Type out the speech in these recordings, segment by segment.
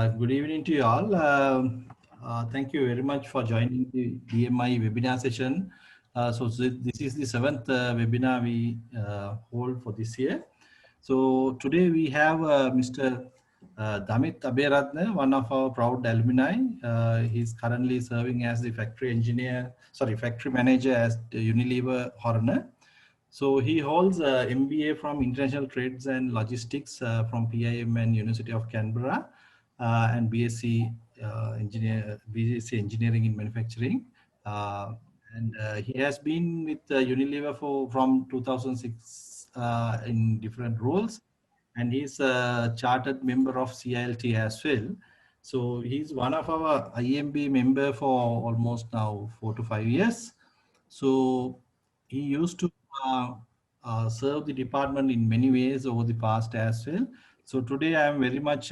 Good evening to you all. Thank you very much for joining the DMI webinar session. This is the seventh webinar we hold for this year. So today we have Mr. Damit Aberadne, one of our proud alumni. He's currently serving as the factory manager at Unilever Horner. So he holds a MBA from International Trades and Logistics from PIM and University of Canberra, and BSc Engineering in Manufacturing. He has been with Unilever from 2006 in different roles, and he's a chartered member of CILT as well. So he's one of our IMB member for almost now 4 to 5 years. So he used to serve the department in many ways over the past as well. So today I am very much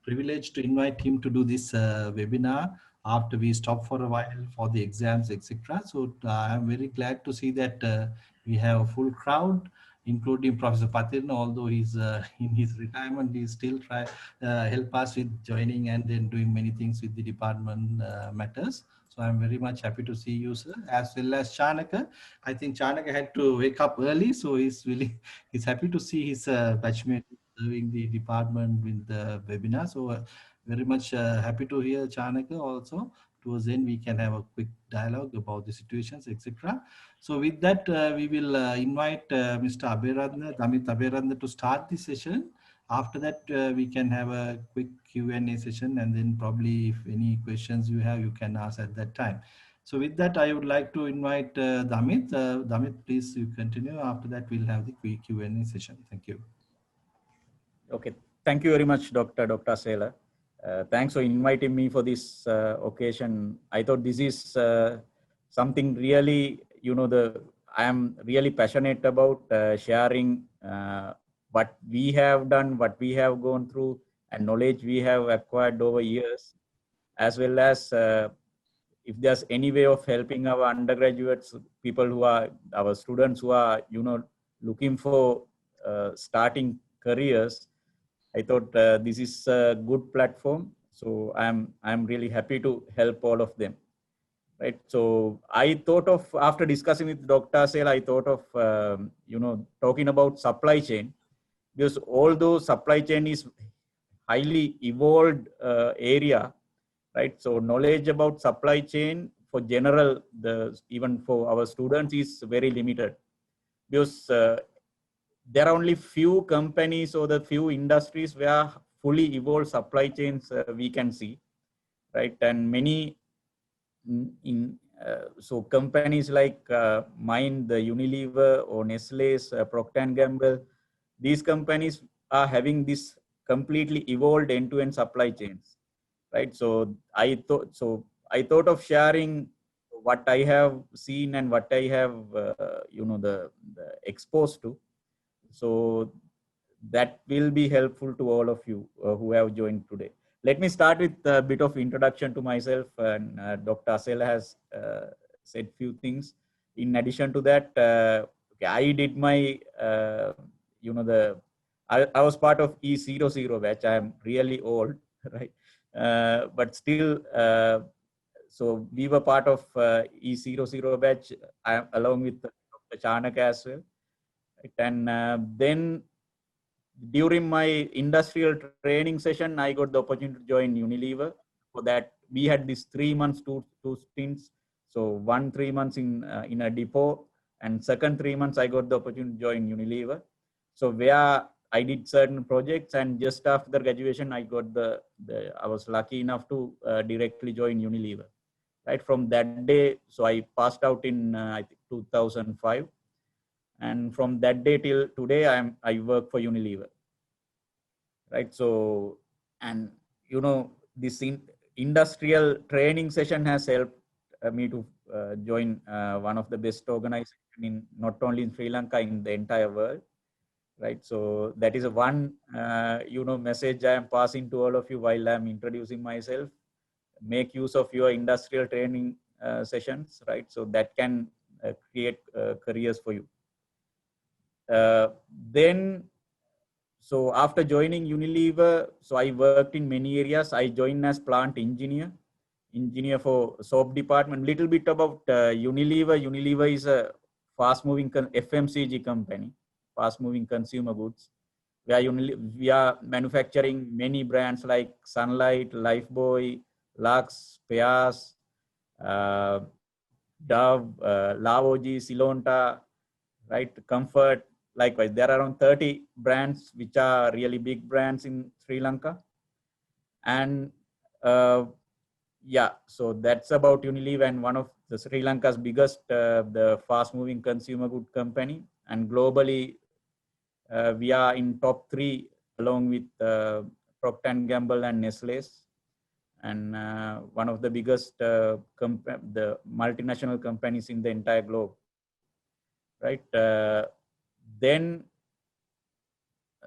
privileged to invite him to do this webinar after we stop for a while for the exams, etc. So I'm very glad to see that we have a full crowd, including Professor Patirna, although he's in his retirement, he still help us with joining and then doing many things with the department matters. So I'm very much happy to see you, sir, as well as Chanaka. I think Chanaka had to wake up early, so he's happy to see his batchmate serving the department with the webinar. So very much happy to hear Chanaka also. Towards then we can have a quick dialogue about the situations, etc. So with that, we will invite Mr. Damit Aberadne to start the session. After that, we can have a quick Q&A session, and then probably if any questions you have, you can ask at that time. So with that, I would like to invite Damit. Damit, please you continue. After that, we'll have the quick Q&A session. Thank you. Okay, thank you very much, Dr. Sela. Thanks for inviting me for this occasion. I thought this is something really, I am really passionate about sharing what we have done, what we have gone through, and knowledge we have acquired over years, as well as if there's any way of helping our undergraduates, people who are our students who are, looking for starting careers. I thought this is a good platform, so I'm really happy to help all of them. Right. So I thought of, after discussing with Dr. Sela, I thought of talking about supply chain, because although supply chain is highly evolved area, right? So knowledge about supply chain for general, even for our students, is very limited, because there are only few companies or the few industries where fully evolved supply chains we can see, right? And many so companies like mine, the Unilever or Nestle's, Procter & Gamble, these companies are having this completely evolved end-to-end supply chains, right? So I thought of sharing what I have seen and what I have, the exposed to. So that will be helpful to all of you who have joined today. Let me start with a bit of introduction to myself, and Dr. Sela has said few things. In addition to that, I did my, I was part of E00 batch. I am really old, right? But still, so we were part of E00 batch, along with Dr. Chanaka as well. Right? And then during my industrial training session, I got the opportunity to join Unilever. For that, we had these 3 months, two stints. So 3 months in a depot, and second 3 months I got the opportunity to join Unilever. So where I did certain projects, and just after graduation, I got I was lucky enough to directly join Unilever. Right from that day, so I passed out in I think 2005. And from that day till today, I work for Unilever, right? So, and this industrial training session has helped me to join one of the best organizations in not only in Sri Lanka, in the entire world, right? So that is a one message I am passing to all of you while I am introducing myself. Make use of your industrial training sessions, right? So that can create careers for you. Then, So after joining Unilever, so I worked in many areas. I joined as plant engineer for soap department. Little bit about Unilever. Unilever is a fast-moving FMCG company, fast-moving consumer goods. We are manufacturing many brands like Sunlight, Lifebuoy, Lux, Pears, Dove, Lavogi, Silonta, right? Comfort. Likewise, there are around 30 brands which are really big brands in Sri Lanka. And yeah, so that's about Unilever, and one of the Sri Lanka's biggest, the fast-moving consumer good company. And globally, we are in top 3 along with Procter & Gamble and Nestle's, and one of the biggest the multinational companies in the entire globe, right? Then,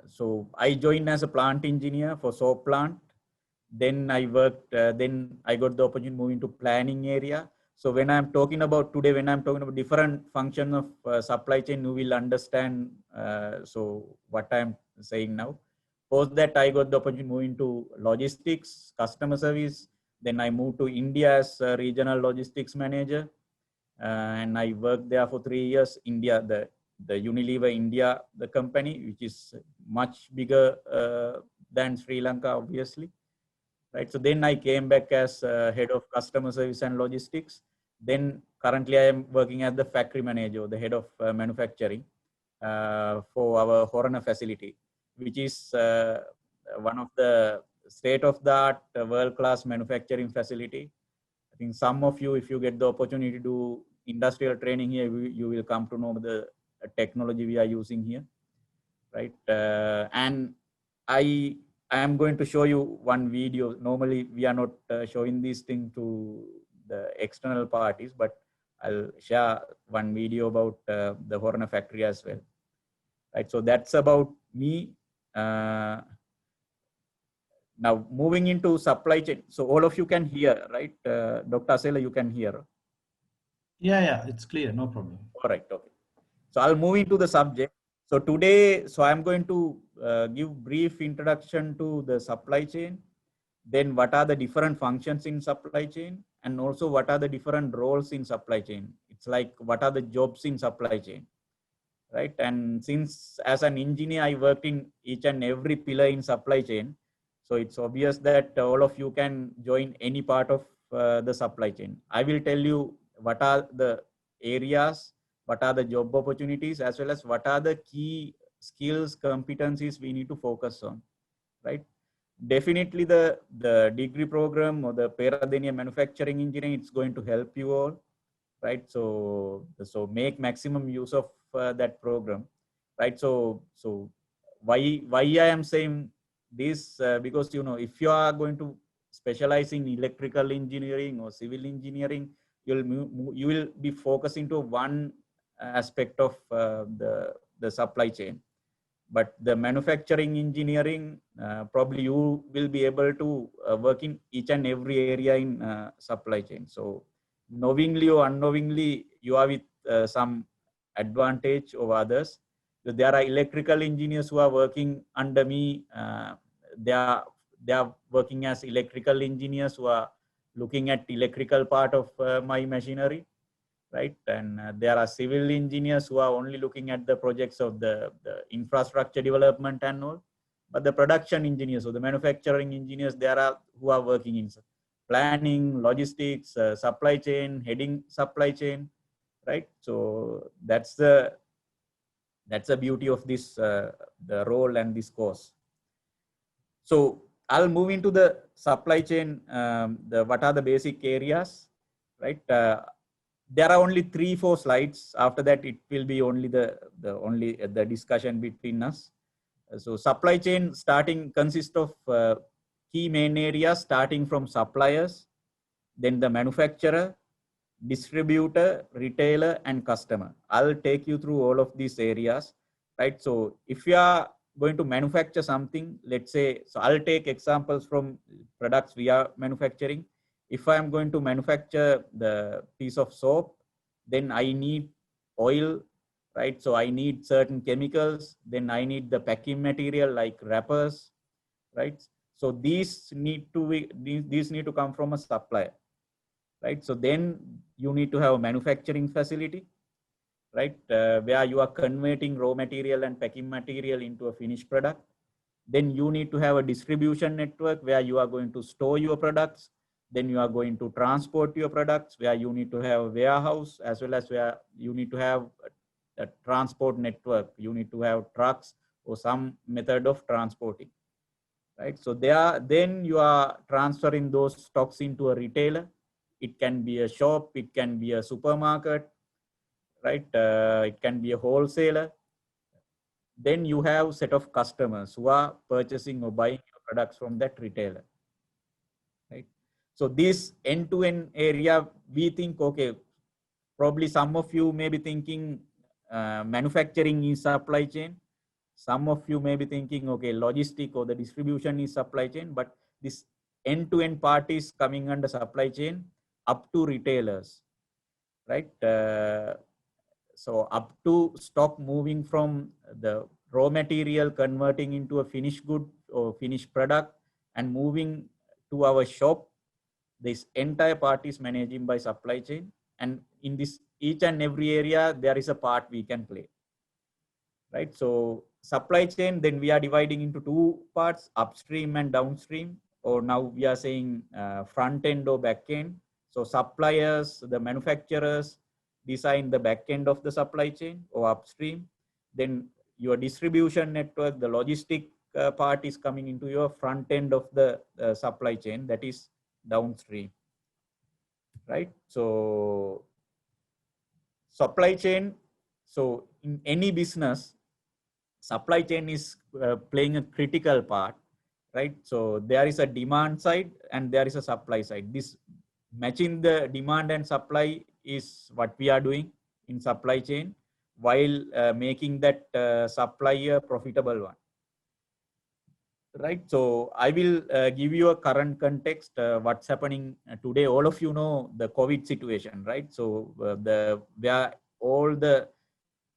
so I joined as a plant engineer for soap plant. Then I worked, then I got the opportunity to move into planning area. So when I'm talking about today, when I'm talking about different functions of supply chain, you will understand so what I'm saying now. Post that, I got the opportunity to move into logistics, customer service. Then I moved to India as a regional logistics manager. And I worked there for 3 years. India, the Unilever India, the company, which is much bigger than Sri Lanka, obviously. Right. So then I came back as head of customer service and logistics. Then currently I am working as the factory manager, the head of manufacturing for our Horana facility, which is one of the state-of-the-art world-class manufacturing facility. I think some of you, if you get the opportunity to do industrial training here, you will come to know the technology we are using here, right? And I am going to show you one video. Normally, we are not showing this thing to the external parties, but I'll share one video about the Horana factory as well. Right, so that's about me. Now, moving into supply chain. So all of you can hear, right? Dr. Asela, you can hear. Yeah, it's clear, no problem. All right, okay. So I'll move into the subject. So today, so I'm going to give brief introduction to the supply chain. Then what are the different functions in supply chain, and also what are the different roles in supply chain. It's like what are the jobs in supply chain, right? And since as an engineer, I worked in each and every pillar in supply chain. So it's obvious that all of you can join any part of the supply chain. I will tell you what are the areas, what are the job opportunities, as well as what are the key skills, competencies we need to focus on, right? Definitely the degree program or the Peradeniya manufacturing engineering, it's going to help you all, right? So make maximum use of that program, right? So why I am saying this, because, you know, if you are going to specialize in electrical engineering or civil engineering, you will be focusing to one aspect of the supply chain. But the manufacturing engineering, probably you will be able to work in each and every area in supply chain. So knowingly or unknowingly, you are with some advantage over others. So there are electrical engineers who are working under me. They are working as electrical engineers who are looking at electrical part of my machinery, right? And there are civil engineers who are only looking at the projects of the infrastructure development and all. But the production engineers or the manufacturing engineers, there are who are working in planning, logistics, supply chain, heading supply chain, right? So that's the beauty of this the role and this course. So I'll move into the supply chain. What are the basic areas, right? There are only 3-4 slides. After that, it will be only the discussion between us. So supply chain starting consists of key main areas, starting from suppliers, then the manufacturer, distributor, retailer, and customer. I'll take you through all of these areas, right? So if you are going to manufacture something, let's say, so I'll take examples from products we are manufacturing. If I'm going to manufacture the piece of soap, then I need oil, right? So I need certain chemicals, then I need the packing material like wrappers, right? So these need to come from a supplier, right? So then you need to have a manufacturing facility, right? Where you are converting raw material and packing material into a finished product. Then you need to have a distribution network where you are going to store your products. Then you are going to transport your products, where you need to have a warehouse, as well as where you need to have a transport network. You need to have trucks or some method of transporting, right? So then you are transferring those stocks into a retailer. It can be a shop, it can be a supermarket, right? It can be a wholesaler. Then you have set of customers who are purchasing or buying your products from that retailer, right? So this end-to-end area, we think, okay, probably some of you may be thinking manufacturing is supply chain. Some of you may be thinking, okay, logistic or the distribution is supply chain, but this end-to-end part is coming under supply chain up to retailers, right? So up to stock moving from the raw material, converting into a finished good or finished product and moving to our shop, this entire part is managed by supply chain. And in this each and every area, there is a part we can play, right? So supply chain, then we are dividing into two parts, upstream and downstream, or now we are saying front end or back end. So suppliers, the manufacturers design the back end of the supply chain or upstream. Then your distribution network, the logistic part is coming into your front end of the supply chain, that is downstream, right? So supply chain, so in any business, supply chain is playing a critical part, right? So there is a demand side and there is a supply side. This matching the demand and supply is what we are doing in supply chain, while making that supply a profitable one, right? So I will give you a current context, what's happening today. All of you know the COVID situation, right? So where all the,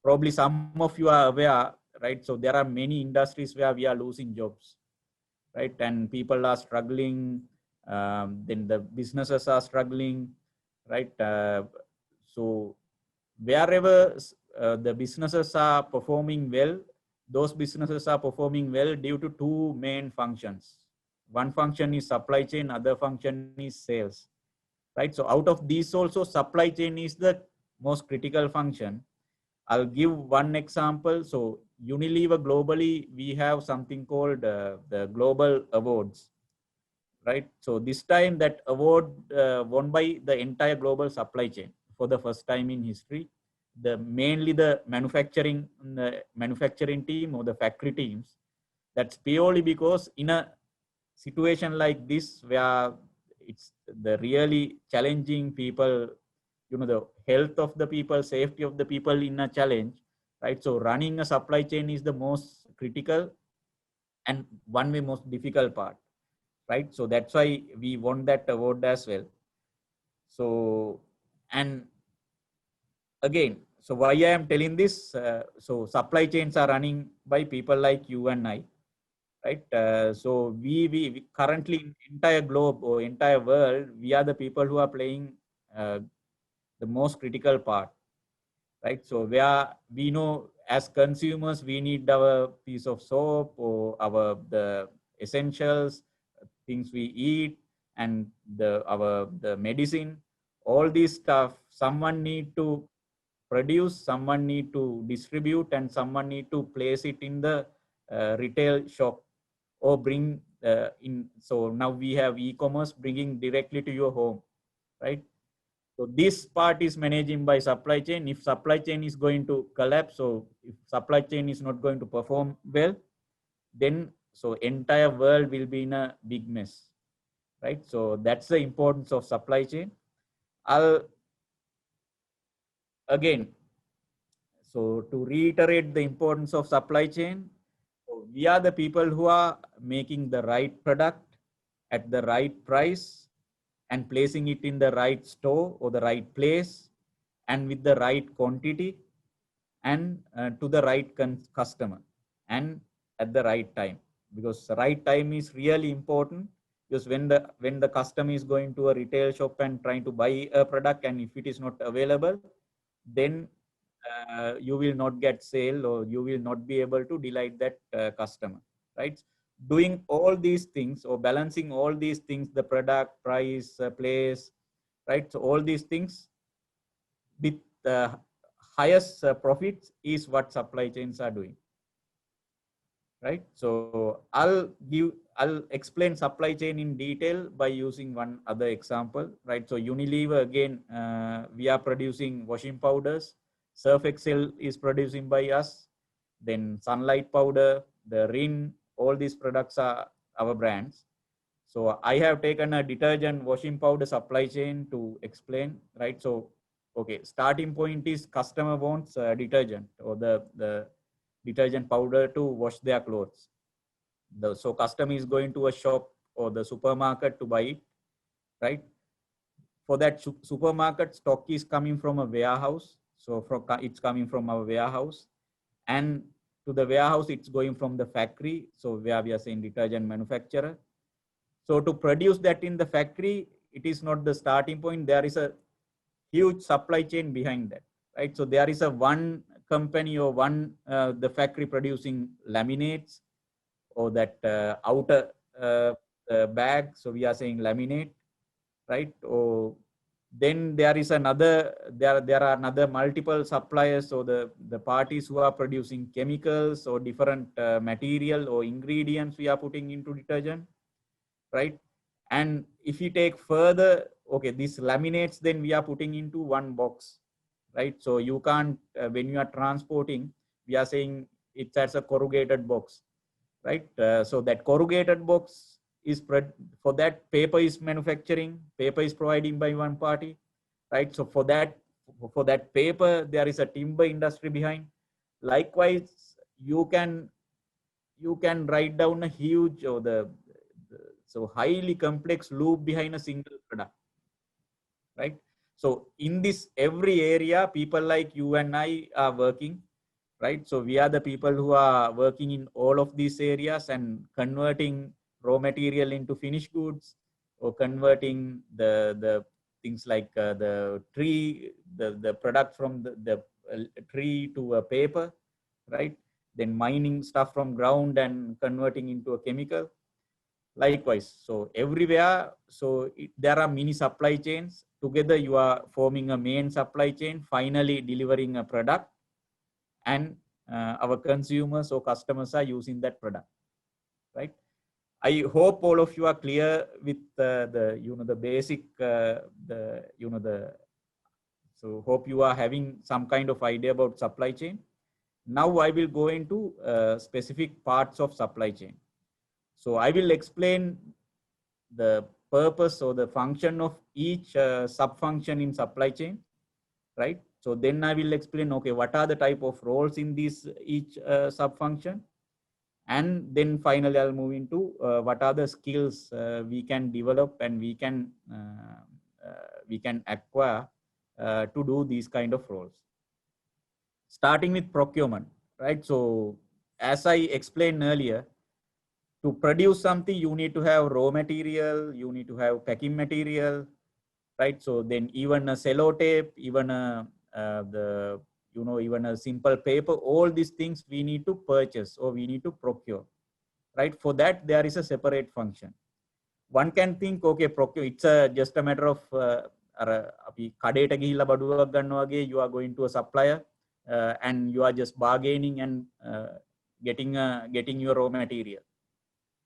probably some of you are aware, right? So there are many industries where we are losing jobs, right? And people are struggling. Then the businesses are struggling, right? So wherever the businesses are performing well, those businesses are performing well due to two main functions. One function is supply chain, other function is sales, right? So out of these also, supply chain is the most critical function. I'll give one example. So Unilever globally, we have something called the Global Awards, right? So this time that award won by the entire global supply chain for the first time in history. Mainly the manufacturing team or the factory teams. That's purely because in a situation like this, where it's the really challenging people, the health of the people, safety of the people in a challenge, right? So running a supply chain is the most critical and one way most difficult part, right? So that's why we won that award as well. So, and again, so why I am telling this, so supply chains are running by people like you and I, right? So we currently, entire globe or entire world, we are the people who are playing the most critical part, right? So where we know as consumers, we need our piece of soap or the essentials, things we eat, and the medicine, all this stuff, someone need to produce, someone need to distribute, and someone need to place it in the retail shop or bring in. So now we have e-commerce bringing directly to your home, right? So this part is managing by supply chain. If supply chain is going to collapse, so if supply chain is not going to perform well, then so entire world will be in a big mess, right? So that's the importance of supply chain. I'll again, so to reiterate the importance of supply chain, so we are the people who are making the right product at the right price and placing it in the right store or the right place and with the right quantity, and to the right customer and at the right time, because the right time is really important. Because when the customer is going to a retail shop and trying to buy a product, and if it is not available, then you will not get sale, or you will not be able to delight that customer, right? Doing all these things, or balancing all these things, the product, price, place, right? So all these things with the highest profits is what supply chains are doing, right? So I'll explain supply chain in detail by using one other example, right? So Unilever, again, we are producing washing powders. Surf Excel is producing by us. Then Sunlight Powder, the Rin, all these products are our brands. So I have taken a detergent washing powder supply chain to explain, right? So, okay, starting point is customer wants detergent, or the detergent powder to wash their clothes. So customer is going to a shop or the supermarket to buy it, right? For that supermarket, stock is coming from a warehouse. So it's coming from our warehouse, and to the warehouse, it's going from the factory. So where we are saying detergent manufacturer. So to produce that in the factory, it is not the starting point. There is a huge supply chain behind that, right? So there is a one company or one the factory producing laminates, or that outer bag. So we are saying laminate, right? Or then there is another, there are another multiple suppliers, so the parties who are producing chemicals or different material or ingredients we are putting into detergent, right? And if you take further, okay, these laminates, then we are putting into one box, right? So you can't, when you are transporting, we are saying it's as a corrugated box, right? So that corrugated box is spread, for that paper is manufacturing, paper is providing by one party, right? So for that paper, there is a timber industry behind. Likewise, you can write down a huge, or so highly complex loop behind a single product, right? So in this every area, people like you and I are working, right? So we are the people who are working in all of these areas and converting raw material into finished goods, or converting the things like the tree, the product from the tree to a paper, right? Then mining stuff from ground and converting into a chemical. Likewise, so everywhere, so there are mini supply chains. Together, you are forming a main supply chain, finally delivering a product, and our consumers or customers are using that product, right? I hope all of you are clear with the basic, so hope you are having some kind of idea about supply chain. Now I will go into specific parts of supply chain. So I will explain the purpose or the function of each sub-function in supply chain, right? So then I will explain, okay, what are the type of roles in this each sub-function? And then finally, I'll move into what are the skills we can develop and we can acquire to do these kind of roles. Starting with procurement, right? So as I explained earlier, to produce something, you need to have raw material, you need to have packing material, right? So then even a sellotape, even even a simple paper, all these things we need to purchase or we need to procure, right? For that, there is a separate function. One can think, okay, procure, it's just a matter of you are going to a supplier and you are just bargaining and getting your raw material.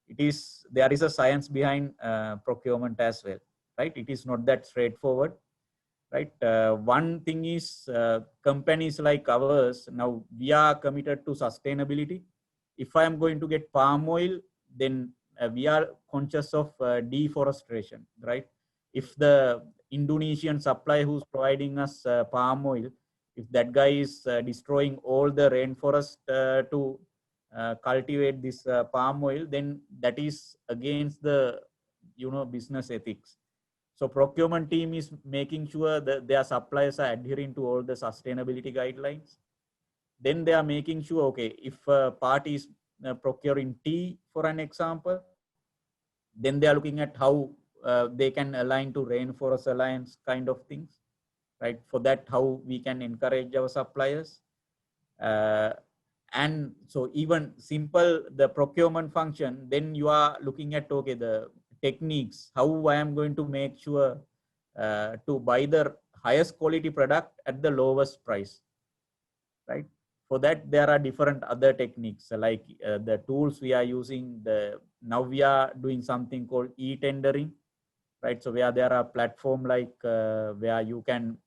There is a science behind procurement as well, right? It is not that straightforward, right? One thing is companies like ours, now we are committed to sustainability. If I am going to get palm oil, then we are conscious of deforestation, right? If the Indonesian supplier who's providing us palm oil, if that guy is destroying all the rainforest to cultivate this palm oil, then that is against the business ethics. So procurement team is making sure that their suppliers are adhering to all the sustainability guidelines, then they are making sure, okay, if a party is procuring tea, for an example, then they are looking at how they can align to Rainforest Alliance kind of things, right? For that, how we can encourage our suppliers. And so even simple, the procurement function, then you are looking at, okay, the techniques, how I am going to make sure to buy the highest quality product at the lowest price, right? For that, there are different other techniques, like the tools we are using. Now we are doing something called e-tendering, right? So where there are platform like where you can,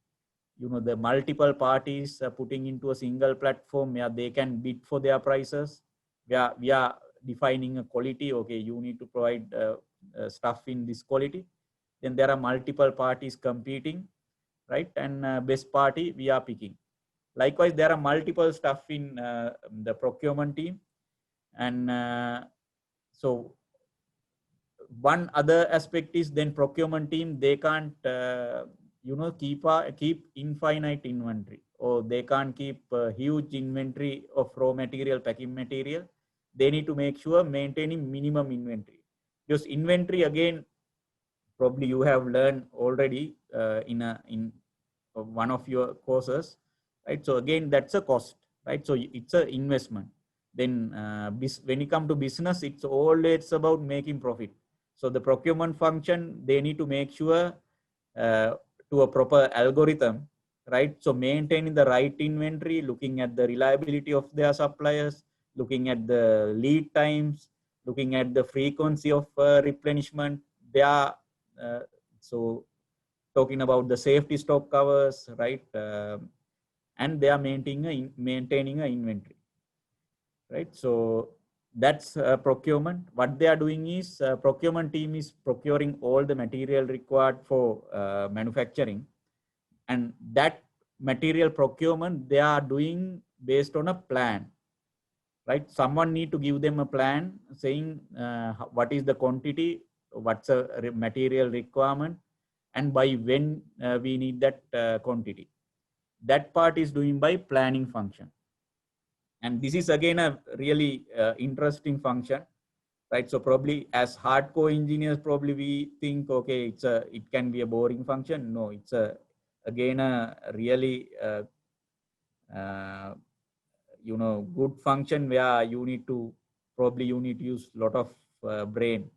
the multiple parties putting into a single platform where they can bid for their prices. Where we are defining a quality. Okay, you need to provide stuff in this quality. Then there are multiple parties competing, right? And best party we are picking. Likewise, there are multiple stuff in the procurement team. And so one other aspect is then procurement team, they can't, keep infinite inventory, or they can't keep a huge inventory of raw material, packing material. They need to make sure maintaining minimum inventory. Because inventory, again, probably you have learned already in one of your courses, right? So again, that's a cost, right? So it's an investment. Then when it comes to business, it's always about making profit. So the procurement function, they need to make sure to a proper algorithm, right? So maintaining the right inventory, looking at the reliability of their suppliers, looking at the lead times, looking at the frequency of replenishment. They are so talking about the safety stock covers, right? And they are maintaining an inventory, right? So that's procurement. What they are doing is procurement team is procuring all the material required for manufacturing, and that material procurement they are doing based on a plan, right? Someone need to give them a plan saying what is the quantity, what's a material requirement, and by when we need that quantity. That part is doing by planning function. And this is again a really interesting function, right? So probably as hardcore engineers, probably we think, okay, it can be a boring function. No, it's again a really uh, good function where you need to use a lot of brain,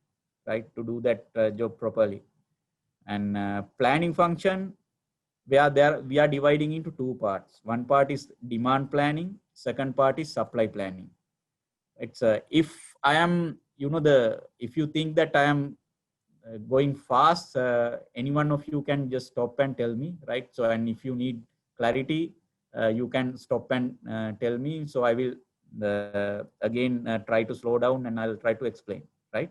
right, to do that job properly. And planning function, where we are dividing into two parts. One part is demand planning, second part is supply planning. It's if I am, if you think that I am going fast, any one of you can just stop and tell me, right? So, and if you need clarity, you can stop and tell me. So I will again try to slow down and I'll try to explain, right?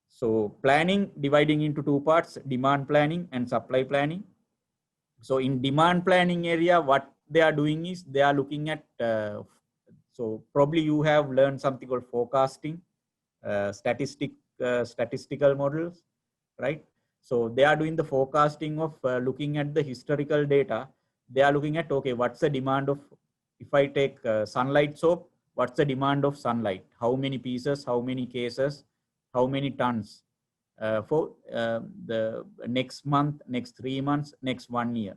So planning, dividing into two parts, demand planning and supply planning. So in demand planning area, what they are doing is they are looking at, so probably you have learned something called forecasting, statistical models, right? So they are doing the forecasting of looking at the historical data. They are looking at, okay, what's the demand of, if I take sunlight soap, what's the demand of sunlight? How many pieces, how many cases, how many tons for the next month, next 3 months, next 1 year.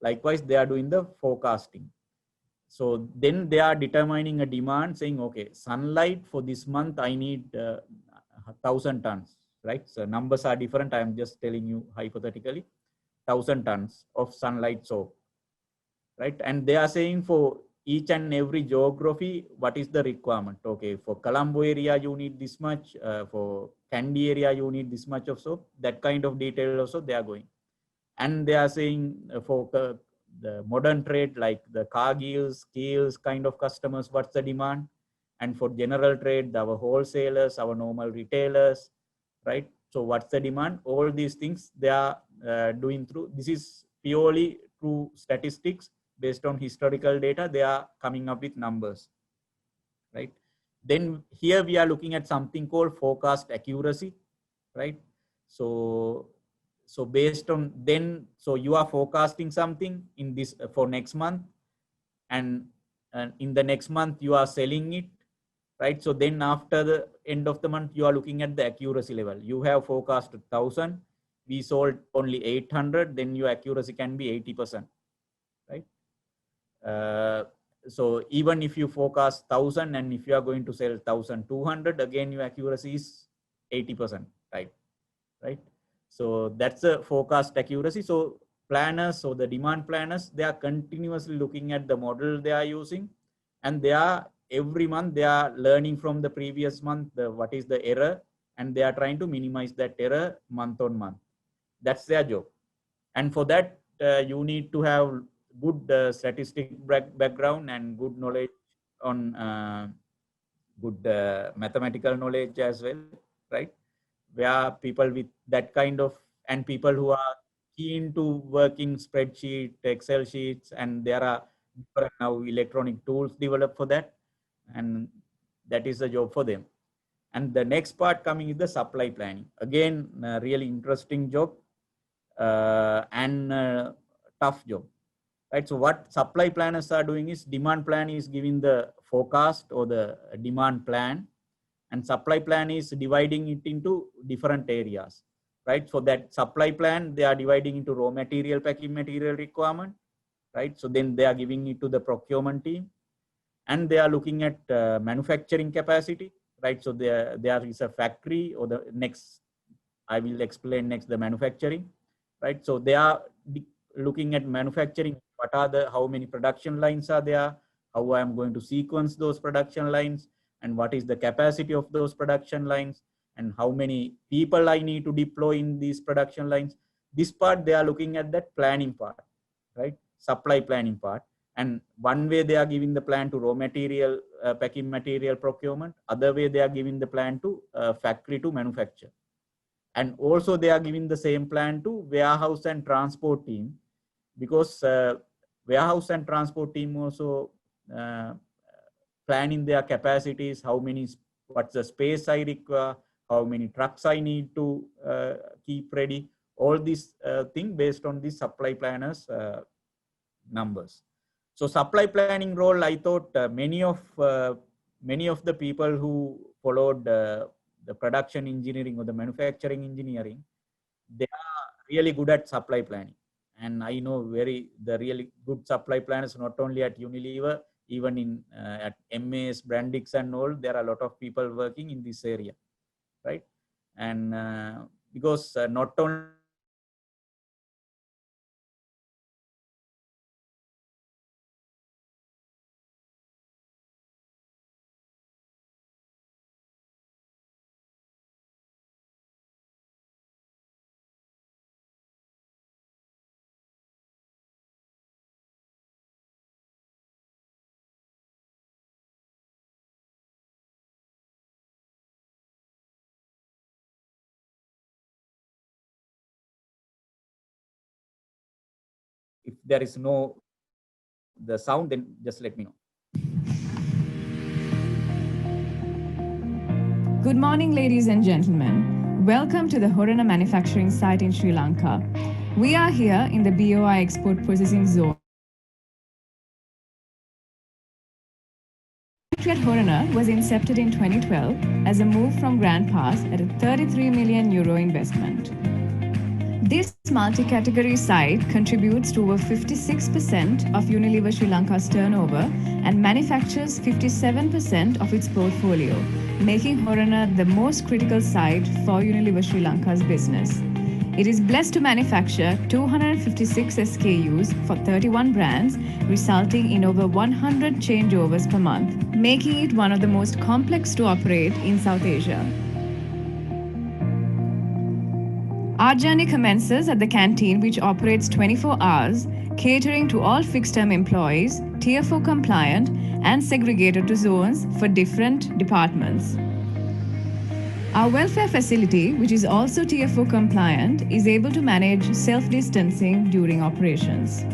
Likewise, they are doing the forecasting. So then they are determining a demand saying, okay, sunlight for this month, I need 1,000 tons, right? So numbers are different. I'm just telling you hypothetically, 1,000 tons of sunlight soap, right? And they are saying for each and every geography, what is the requirement? Okay, for Colombo area, you need this much. For Kandy area, you need this much of soap. That kind of detail also they are going. And they are saying for the modern trade, like the Cargills, Keels kind of customers, what's the demand? And for general trade, our wholesalers, our normal retailers, right? So what's the demand? All these things they are doing through. This is purely through statistics based on historical data. They are coming up with numbers, right? Then here we are looking at something called forecast accuracy, right? So based on then, so you are forecasting something in this for next month. and in the next month you are selling it, right? So then after the end of the month, you are looking at the accuracy level. You have forecasted 1,000, we sold only 800, then your accuracy can be 80%, right? So even if you forecast 1,000 and if you are going to sell 1,200, again your accuracy is 80%, right? So that's a forecast accuracy. So planners, so the demand planners, they are continuously looking at the model they are using, and they are every month they are learning from the previous month what is the error, and they are trying to minimize that error month on month. That's their job. And for that you need to have good statistic background and good knowledge on good mathematical knowledge as well, right? Where people with that kind of, and people who are keen to work in spreadsheet, Excel sheets, and there are now electronic tools developed for that, and that is the job for them. And the next part coming is the supply planning. Again, a really interesting job and tough job, right? So what supply planners are doing is, demand plan is giving the forecast or the demand plan, and supply plan is dividing it into different areas, right? So that supply plan, they are dividing into raw material, packing material requirement, right? So then they are giving it to the procurement team, and they are looking at manufacturing capacity, right? So there is a factory, or the next, I will explain next the manufacturing, right? So they are looking at manufacturing, what are the, how many production lines are there, how I am going to sequence those production lines, and what is the capacity of those production lines, and how many people I need to deploy in these production lines. This part they are looking at that planning part, right? Supply planning part. And one way they are giving the plan to raw material, packing material procurement. Other way they are giving the plan to factory to manufacture. And also they are giving the same plan to warehouse and transport team, because warehouse and transport team also planning their capacities, how many, what's the space I require, how many trucks I need to keep ready, all these thing based on the supply planners numbers. So supply planning role, I thought many of the people who followed the production engineering or the manufacturing engineering, they are really good at supply planning. And I know the really good supply planners, not only at Unilever, even in at MAS, Brandix and all, there are a lot of people working in this area, right? And because not only if there is no the sound, then just let me know. Good morning, ladies and gentlemen. Welcome to the Horana manufacturing site in Sri Lanka. We are here in the BOI Export Processing Zone. The factory at Horana was incepted in 2012 as a move from Grand Pass at a €33 million investment. This multi-category site contributes to over 56% of Unilever Sri Lanka's turnover and manufactures 57% of its portfolio, making Horana the most critical site for Unilever Sri Lanka's business. It is blessed to manufacture 256 SKUs for 31 brands, resulting in over 100 changeovers per month, making it one of the most complex to operate in South Asia. Our journey commences at the canteen, which operates 24 hours, catering to all fixed-term employees, Tier 4 compliant, and segregated to zones for different departments. Our welfare facility, which is also Tier 4 compliant, is able to manage self-distancing during operations.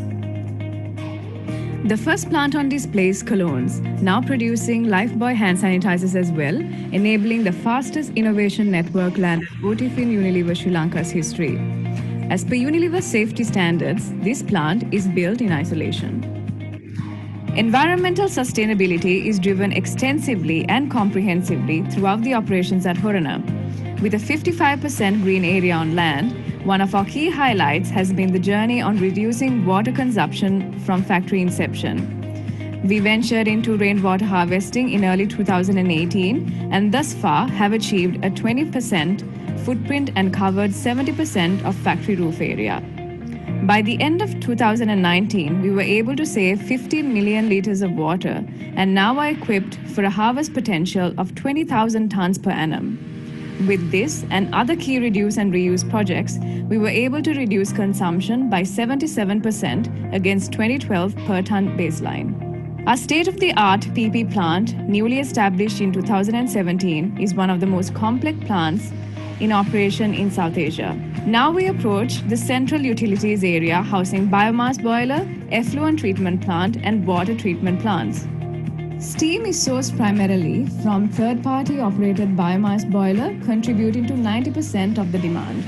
The first plant on display is Colognes, now producing Lifebuoy hand sanitizers as well, enabling the fastest innovation network landed OTIF in Unilever Sri Lanka's history. As per Unilever safety standards, this plant is built in isolation. Environmental sustainability is driven extensively and comprehensively throughout the operations at Horana. With a 55% green area on land, one of our key highlights has been the journey on reducing water consumption from factory inception. We ventured into rainwater harvesting in early 2018 and thus far have achieved a 20% footprint and covered 70% of factory roof area. By the end of 2019, we were able to save 15 million liters of water and now are equipped for a harvest potential of 20,000 tons per annum. With this and other key reduce and reuse projects, we were able to reduce consumption by 77% against 2012 per ton baseline. Our state-of-the-art PP plant, newly established in 2017, is one of the most complex plants in operation in South Asia. Now we approach the central utilities area housing biomass boiler, effluent treatment plant, and water treatment plants. Steam is sourced primarily from third-party operated biomass boiler, contributing to 90% of the demand.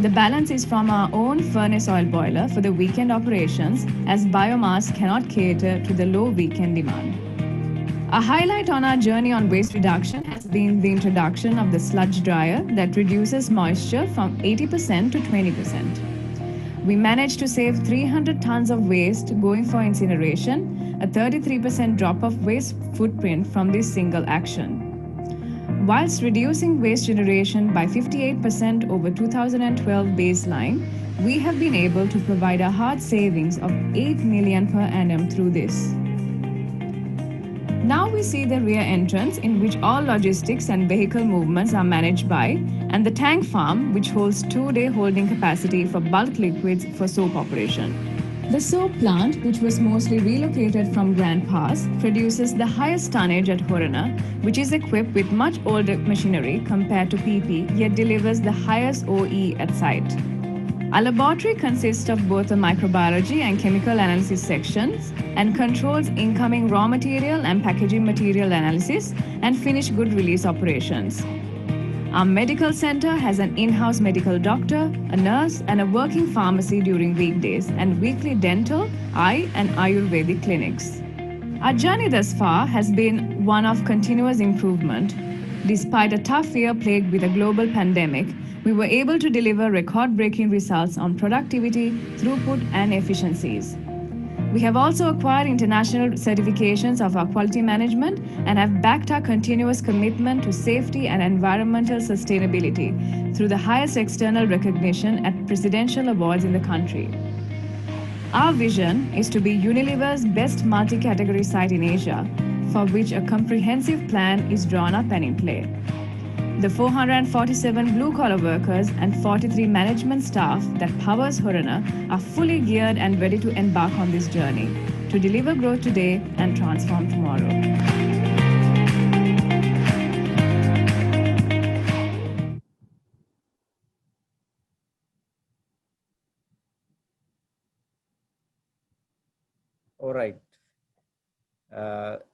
The balance is from our own furnace oil boiler for the weekend operations, as biomass cannot cater to the low weekend demand. A highlight on our journey on waste reduction has been the introduction of the sludge dryer that reduces moisture from 80% to 20%. We managed to save 300 tons of waste going for incineration, a 33% drop of waste footprint from this single action. Whilst reducing waste generation by 58% over 2012 baseline, we have been able to provide a hard savings of 8 million per annum through this. Now we see the rear entrance in which all logistics and vehicle movements are managed by, and the tank farm which holds 2-day holding capacity for bulk liquids for soap operation. The soap plant, which was mostly relocated from Grand Pass, produces the highest tonnage at Horana, which is equipped with much older machinery compared to PP, yet delivers the highest OE at site. Our laboratory consists of both a microbiology and chemical analysis sections and controls incoming raw material and packaging material analysis and finished good release operations. Our medical center has an in-house medical doctor, a nurse, and a working pharmacy during weekdays, and weekly dental, eye, and Ayurvedic clinics. Our journey thus far has been one of continuous improvement. Despite a tough year plagued with a global pandemic, we were able to deliver record-breaking results on productivity, throughput, and efficiencies. We have also acquired international certifications of our quality management and have backed our continuous commitment to safety and environmental sustainability through the highest external recognition at presidential awards in the country. Our vision is to be Unilever's best multi-category site in Asia, for which a comprehensive plan is drawn up and in play. The 447 blue-collar workers and 43 management staff that powers Horana are fully geared and ready to embark on this journey to deliver growth today and transform tomorrow. All right.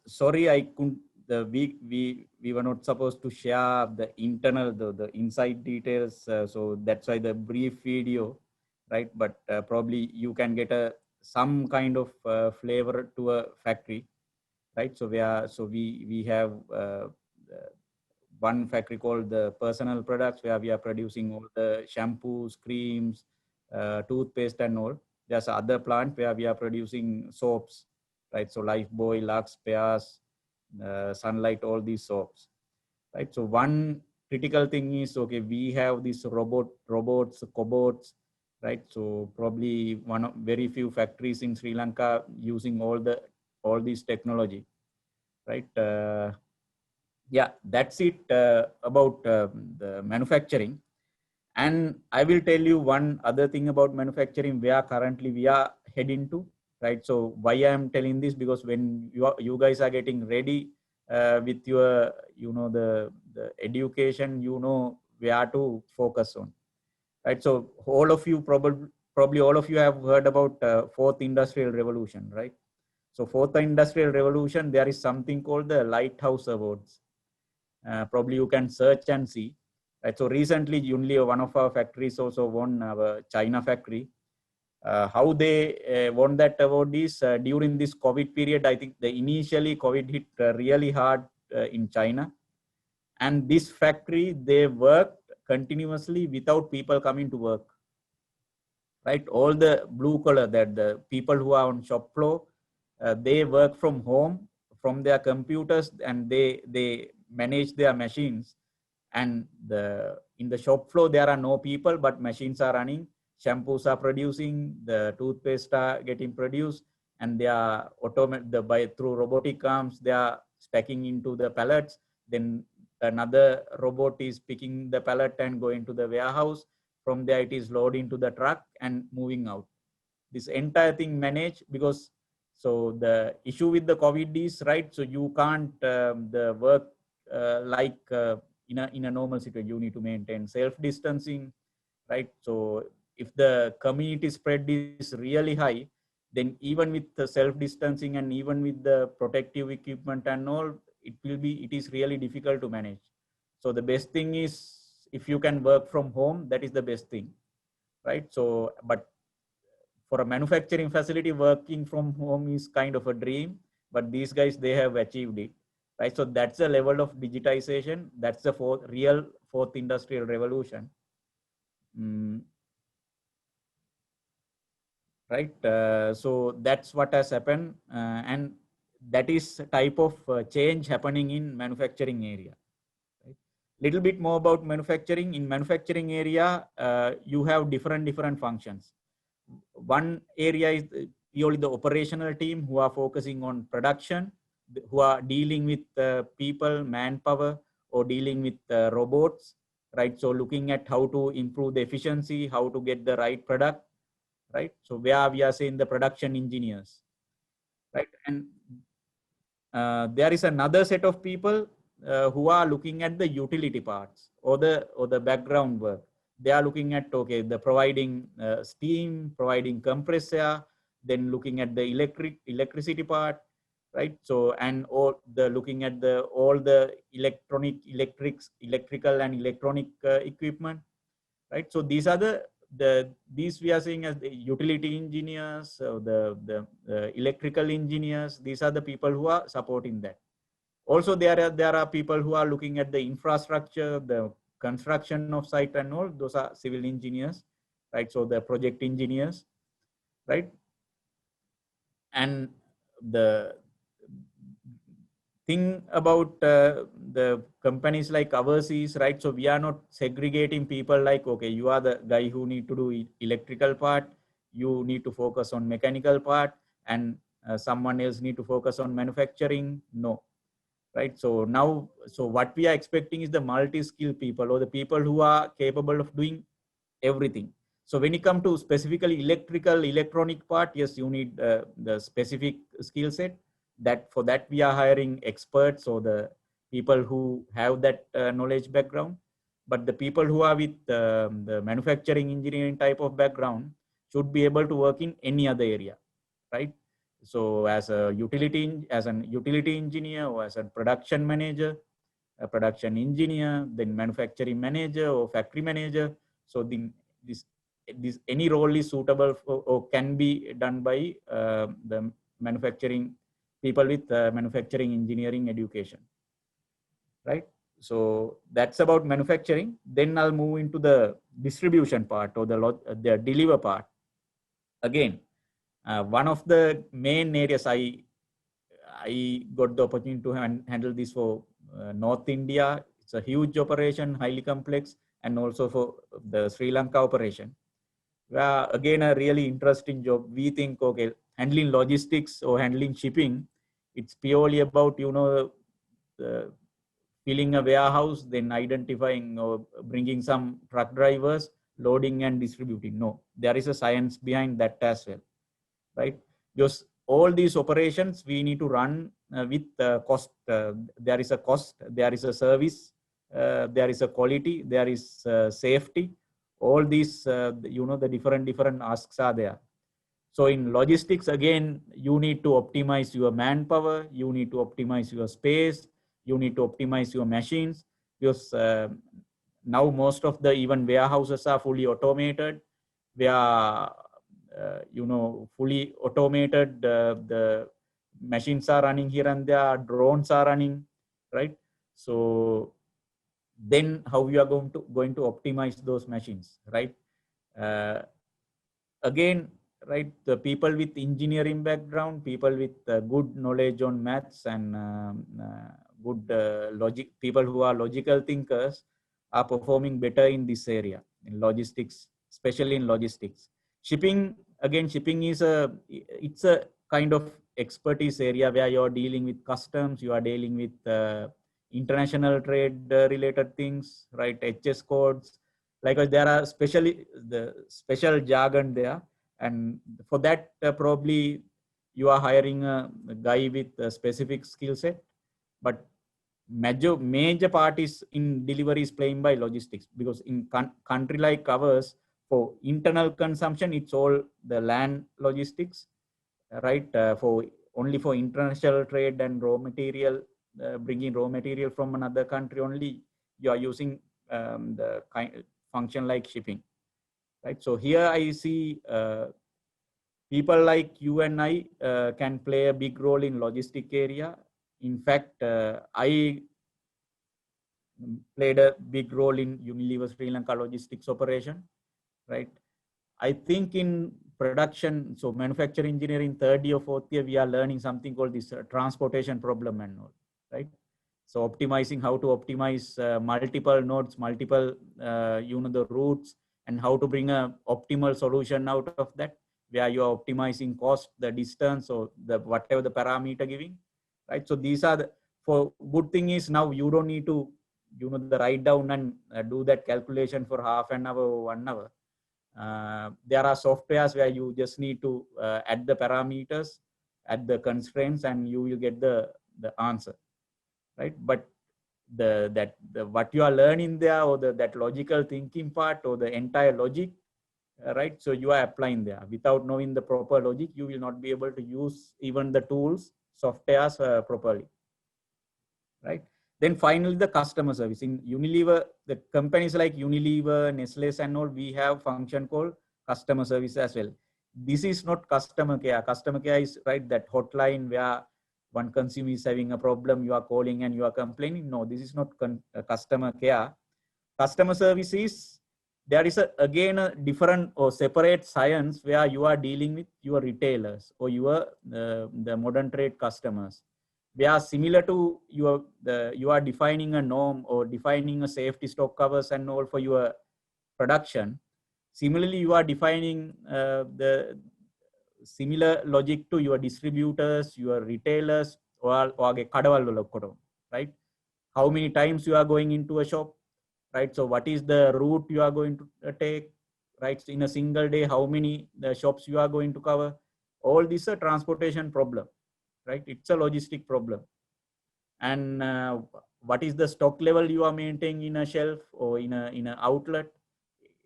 Sorry, I couldn't. We were not supposed to share the internal, the inside details. So that's why the brief video, right? But probably you can get some kind of flavor to a factory, right? So we have one factory called the personal products, where we are producing all the shampoos, creams, toothpaste and all. There's other plant where we are producing soaps, right? So Lifebuoy, Lux, Pears, Sunlight, all these soaps, right? So one critical thing is, okay, we have these robots, cobots, right? So probably one of very few factories in Sri Lanka using all these technology, right? Yeah, that's it about the manufacturing. And I will tell you one other thing about manufacturing, where currently we are heading to. Right. So why I am telling this, because when you guys are getting ready with your, the education, where to focus on. Right. So all of you probably all of you have heard about fourth industrial revolution, right? So fourth industrial revolution, there is something called the Lighthouse Awards. Probably you can search and see. Right. So recently, Unilever, one of our factories, also won our China factory. How they won that award is during this COVID period. I think the initially COVID hit really hard in China, and this factory, they worked continuously without people coming to work. Right, all the blue collar, that the people who are on shop floor, they work from home from their computers, and they manage their machines. And in the shop floor there are no people, but machines are running, shampoos are producing, the toothpaste are getting produced, and they are through robotic arms they are stacking into the pallets. Then another robot is picking the pallet and going to the warehouse. From there it is loaded into the truck and moving out. This entire thing managed, because so the issue with the COVID is, right, so you can't the work like in a normal situation. You need to maintain self distancing, right? So if the community spread is really high, then even with the self distancing and even with the protective equipment and all, it is really difficult to manage. So the best thing is, if you can work from home, that is the best thing, right? So but for a manufacturing facility, working from home is kind of a dream, but these guys, they have achieved it, right? So that's the level of digitization. That's the real fourth industrial revolution. Right. So that's what has happened, and that is type of change happening in manufacturing area. Right? Little bit more about manufacturing. In manufacturing area, you have different functions. One area is purely the operational team who are focusing on production, who are dealing with people, manpower, or dealing with robots, right? So looking at how to improve the efficiency, how to get the right product, right? So where we are saying the production engineers, right? And there is another set of people who are looking at the utility parts or the background work. They are looking at, okay, the providing steam, providing compressor, then looking at the electricity part, right? So, and all the looking at all the electrical and electronic equipment, right? So these are these we are seeing as the utility engineers, the electrical engineers. These are the people who are supporting that. Also, there are people who are looking at the infrastructure, the construction of site and all. Those are civil engineers, right? So the project engineers, right? And the thing about the companies like ours is, right, so we are not segregating people like, okay, you are the guy who need to do electrical part, you need to focus on mechanical part, and someone else need to focus on manufacturing. No, right? So now, so what we are expecting is the multi-skilled people, or the people who are capable of doing everything. So when you come to specifically electronic part, yes, you need the specific skill set. That for that we are hiring experts, or the people who have that knowledge background. But the people who are with the manufacturing engineering type of background should be able to work in any other area, right? So as an utility engineer, or as a production manager, a production engineer, then manufacturing manager or factory manager. So this any role is suitable for, or can be done by the manufacturing people with manufacturing engineering education, right? So that's about manufacturing. Then I'll move into the distribution part, or the deliver part. Again, one of the main areas I got the opportunity to handle this for North India. It's a huge operation, highly complex, and also for the Sri Lanka operation. Again, a really interesting job. We think, okay, handling logistics or handling shipping, it's purely about, filling a warehouse, then identifying or bringing some truck drivers, loading and distributing. No, there is a science behind that as well, right? Because all these operations we need to run with cost. There is a cost, there is a service, there is a quality, there is safety. All these, the different asks are there. So in logistics, again, you need to optimize your manpower, you need to optimize your space, you need to optimize your machines, because now most of the even warehouses are fully automated, where fully automated. The machines are running here and there, drones are running, right? So then how you are going to optimize those machines, right? Again, right, the people with engineering background, people with good knowledge on maths and good logic, people who are logical thinkers are performing better in this area, in logistics, especially in logistics. Shipping, again, shipping is it's a kind of expertise area where you're dealing with customs, you are dealing with international trade related things, right? HS codes, like there are the special jargon there, and for that probably you are hiring a guy with a specific skill set, but major part is in delivery is playing by logistics, because in country like ours, for internal consumption it's all the land logistics, right? For only for international trade and raw material, bringing raw material from another country, only you are using the function like shipping, right? So here I see people like you and I can play a big role in logistic area. In fact, I played a big role in Unilever Sri Lanka logistics operation, right? I think in production, so manufacturing engineering, third year, fourth year, we are learning something called this transportation problem and all, right? So optimizing, how to optimize multiple nodes, multiple, the routes, and how to bring a optimal solution out of that, where you are optimizing cost, the distance, or the whatever the parameter giving, right? So these are for good thing is now you don't need to, the write down and do that calculation for half an hour or 1 hour. There are softwares where you just need to add the parameters, add the constraints, and you will get the answer, right? But what you are learning there, or that logical thinking part, or the entire logic, right? So you are applying there. Without knowing the proper logic, you will not be able to use even the tools, softwares properly, right? Then finally, the customer service. In Unilever, the companies like Unilever, Nestle and all, we have function called customer service as well. This is not customer care. Customer care is, right, that hotline where one consumer is having a problem, you are calling and you are complaining. No, this is not customer care. Customer service is, there is again a different or separate science where you are dealing with your retailers or your the modern trade customers. They are similar to you are defining a norm or defining a safety stock covers and all for your production. Similarly, you are defining the similar logic to your distributors, your retailers, or right? How many times you are going into a shop, right? So what is the route you are going to take, right? So in a single day, how many shops you are going to cover? All this is a transportation problem, right? It's a logistic problem. And what is the stock level you are maintaining in a shelf or in an outlet?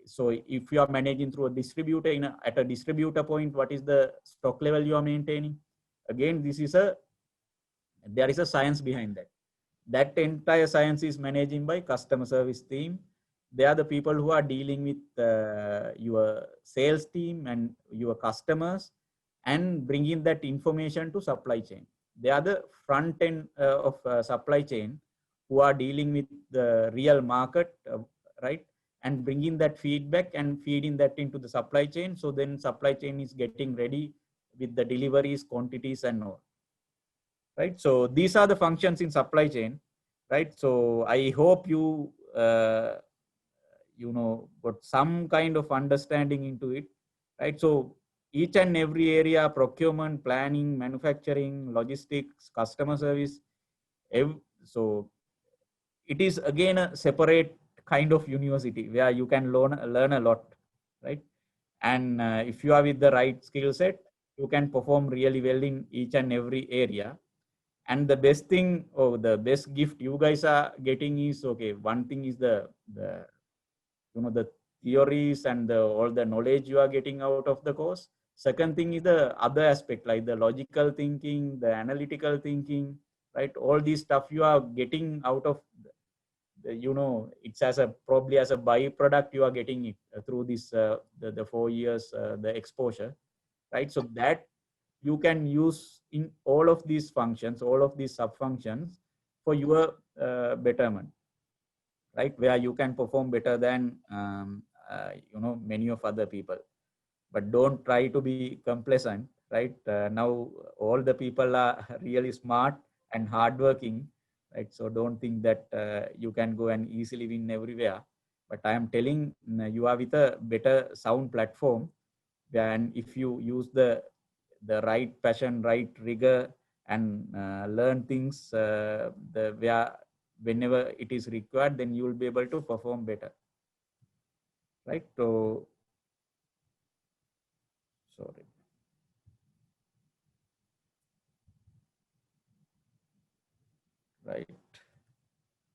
So if you are managing through a distributor at a distributor point, what is the stock level you are maintaining? Again, there is a science behind that. That entire science is managing by customer service team. They are the people who are dealing with your sales team and your customers and bringing that information to supply chain. They are the front end of supply chain who are dealing with the real market, right? And bringing that feedback and feeding that into the supply chain. So then supply chain is getting ready with the deliveries, quantities and all, right? So these are the functions in supply chain, right? So I hope you, got some kind of understanding into it, right? So each and every area, procurement, planning, manufacturing, logistics, customer service. So it is again a separate kind of university where you can learn a lot, right? And if you are with the right skill set, you can perform really well in each and every area. And the best thing, or the best gift you guys are getting is, okay, one thing is the theories and all the knowledge you are getting out of the course. Second thing is the other aspect, like the logical thinking, the analytical thinking, right? All these stuff you are getting out of it's as a probably as a byproduct you are getting it through this the 4 years the exposure, right? So that you can use in all of these functions, all of these sub functions for your betterment, right? Where you can perform better than many of other people. But don't try to be complacent, right? Now all the people are really smart and hardworking, right? So don't think that you can go and easily win everywhere. But I am telling you are with a better sound platform, and if you use the right passion, right rigor, and learn things whenever it is required, then you will be able to perform better, right? So sorry. Right.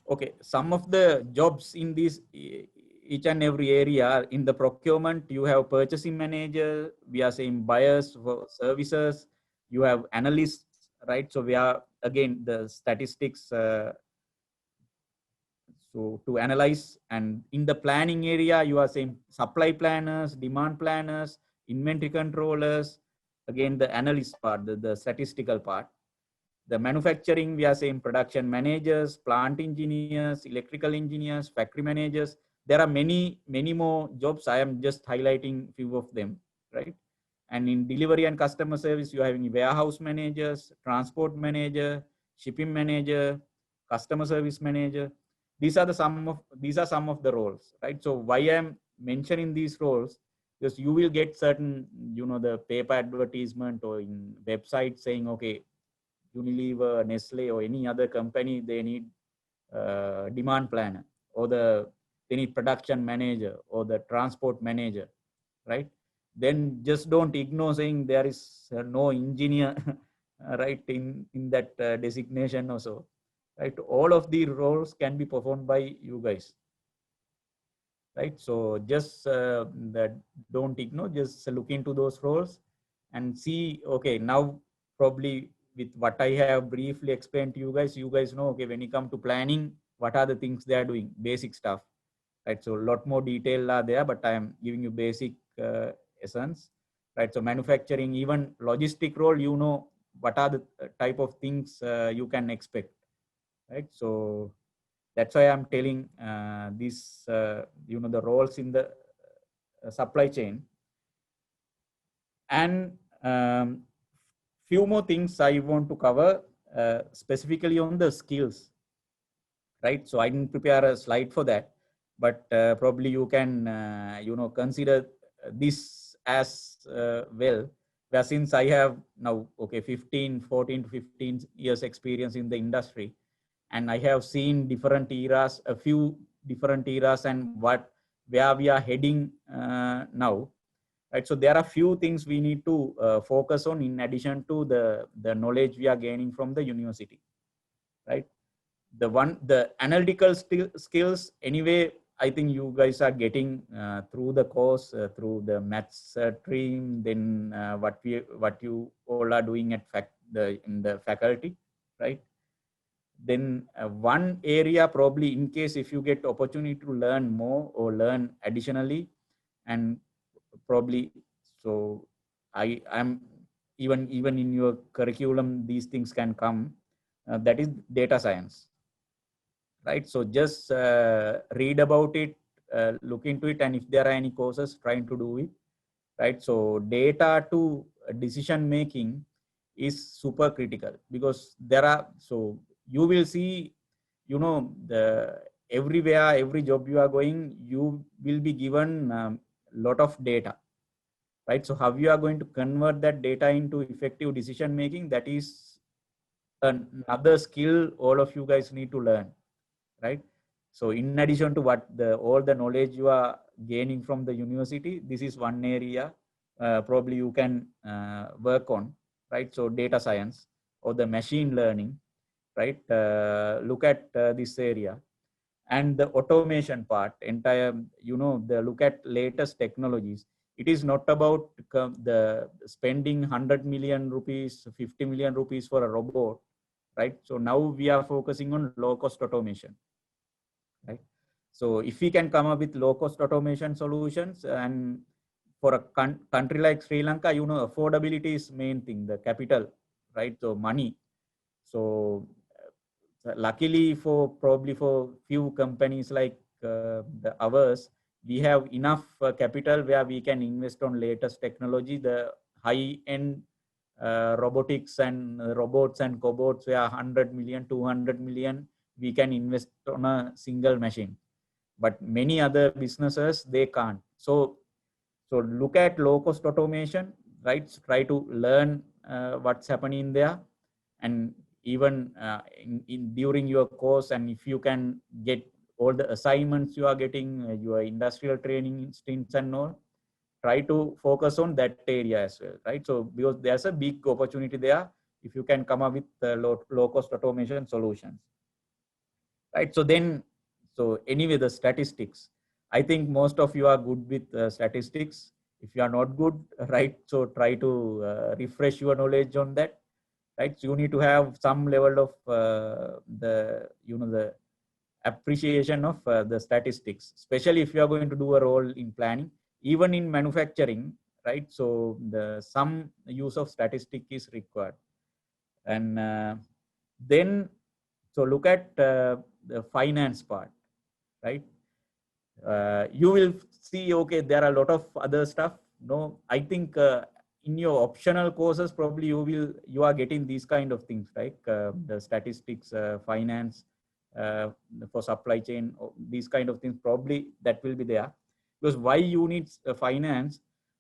Okay. Some of the jobs in this each and every area in the procurement, you have purchasing manager, we are saying buyers for services, you have analysts, right? So we are again the statistics so to analyze, and in the planning area, you are saying supply planners, demand planners, inventory controllers, again the analyst part, the statistical part. The manufacturing, we are saying production managers, plant engineers, electrical engineers, factory managers. There are many more jobs. I am just highlighting few of them, right? And in delivery and customer service, you are having warehouse managers, transport manager, shipping manager, customer service manager. These are some of the roles, right? So why I'm mentioning these roles, because you will get certain, the paper advertisement or in website saying, okay, Unilever, Nestle, or any other company, they need demand planner, or they need production manager or the transport manager, right? Then just don't ignore saying there is no engineer, right, in that designation also, right? All of the roles can be performed by you guys, right? So just that don't ignore, just look into those roles and see, okay, now probably with what I have briefly explained to you guys know, okay, when you come to planning, what are the things they are doing, basic stuff, right? So a lot more detail are there, but I am giving you basic essence, right? So manufacturing, even logistic role, what are the type of things you can expect, right? So that's why I'm telling this, the roles in the supply chain. And few more things I want to cover specifically on the skills, right? So I didn't prepare a slide for that, but probably you can, consider this as well. Where since I have now, okay, 14 to 15 years experience in the industry, and I have seen different eras, a few different eras, and where we are heading now, right? So there are few things we need to focus on in addition to the knowledge we are gaining from the university, right? The analytical skills, anyway, I think you guys are getting through the course, through the maths stream, then what you all are doing at in the faculty, right? Then one area probably, in case if you get opportunity to learn more or learn additionally, and probably, so I'm even in your curriculum, these things can come, that is data science, right? So just read about it, look into it, and if there are any courses, trying to do it, right? So data to decision making is super critical, because so you will see, everywhere, every job you are going, you will be given lot of data, right? So how you are going to convert that data into effective decision making, that is another skill all of you guys need to learn, right? So in addition to all the knowledge you are gaining from the university, this is one area probably you can work on, right? So data science or the machine learning, right? Look at this area. And the automation part, entire, look at latest technologies. It is not about the spending 100 million rupees, 50 million rupees for a robot, right? So now we are focusing on low cost automation, right? So if we can come up with low cost automation solutions, and for a country like Sri Lanka, you know, affordability is main thing, the capital, right? So money. So luckily probably for few companies like ours, we have enough capital where we can invest on latest technology, the high end robotics and robots and cobots where 100 million, 200 million, we can invest on a single machine. But many other businesses, they can't. So look at low cost automation, right? Try to learn what's happening there, and even during your course, and if you can get all the assignments you are getting, your industrial training stints and all, try to focus on that area as well, right? So because there's a big opportunity there if you can come up with low cost automation solutions, right? So anyway, the statistics, I think most of you are good with statistics. If you are not good, right, so try to refresh your knowledge on that, right? So you need to have some level of the appreciation of the statistics, especially if you are going to do a role in planning, even in manufacturing, right? So some use of statistic is required. And then, so look at the finance part, right? You will see, okay, there are a lot of other stuff. No, I think in your optional courses, probably you are getting these kind of things, right? The statistics, finance, for supply chain, these kind of things, probably that will be there. Because why you need finance?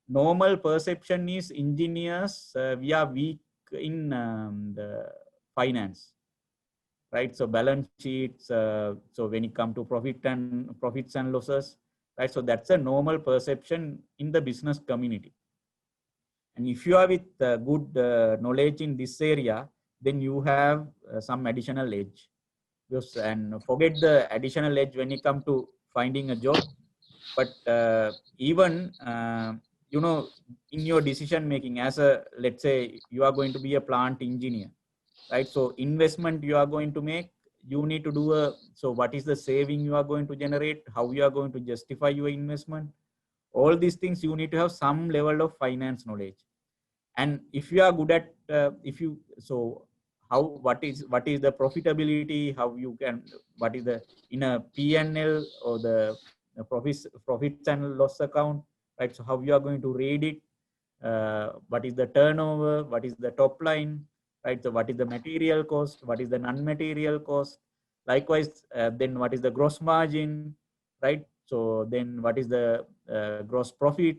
Normal perception is engineers, we are weak in the finance, right? So balance sheets, so when it comes to profits and losses, right? So that's a normal perception in the business community. And if you are with good knowledge in this area, then you have some additional edge. And forget the additional edge when it comes to finding a job. But even, in your decision making as let's say you are going to be a plant engineer, right? So investment you are going to make, you need to do so what is the saving you are going to generate, how you are going to justify your investment, all these things you need to have some level of finance knowledge. And if you are good at what is the profitability, how you can, what is the in a P&L or the profits and loss account, right? So how you are going to read it, what is the turnover, what is the top line, right? So what is the material cost, what is the non-material cost, likewise, then what is the gross margin, right? So then what is the gross profit,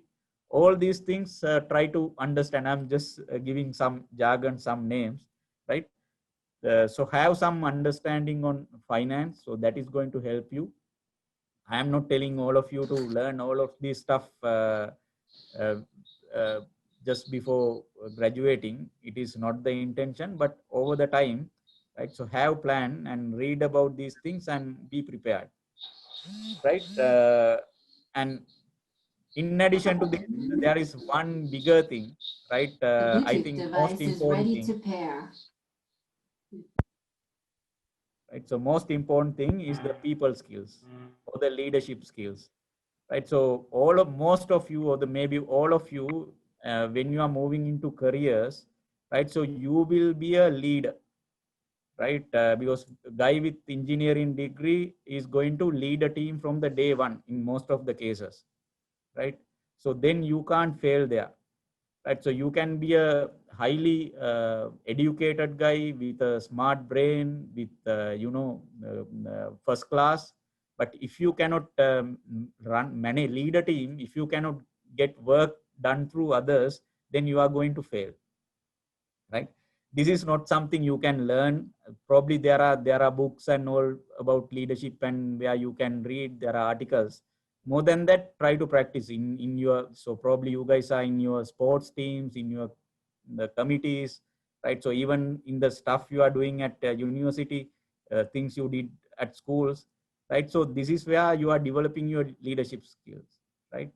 all these things, try to understand. I'm just giving some jargon, some names, right? So have some understanding on finance, so that is going to help you. I am not telling all of you to learn all of this stuff just before graduating. It is not the intention, but over the time, right? So have plan and read about these things and be prepared, right? And in addition to this, there is one bigger thing, right? I think most important thing, right? So most important thing is the people skills or the leadership skills, right? So most of you, or maybe all of you, when you are moving into careers, right? So you will be a leader, right? Because guy with engineering degree is going to lead a team from the day one in most of the cases, right? So then you can't fail there, right? So you can be a highly educated guy with a smart brain, with first class, but if you cannot lead a team, if you cannot get work done through others, then you are going to fail, right? This is not something you can learn. Probably there are books and all about leadership, and where you can read, there are articles. More than that, try to practice in your, so probably you guys are in your sports teams, in the committees, right? So even in the stuff you are doing at university, things you did at schools, right? So this is where you are developing your leadership skills, right?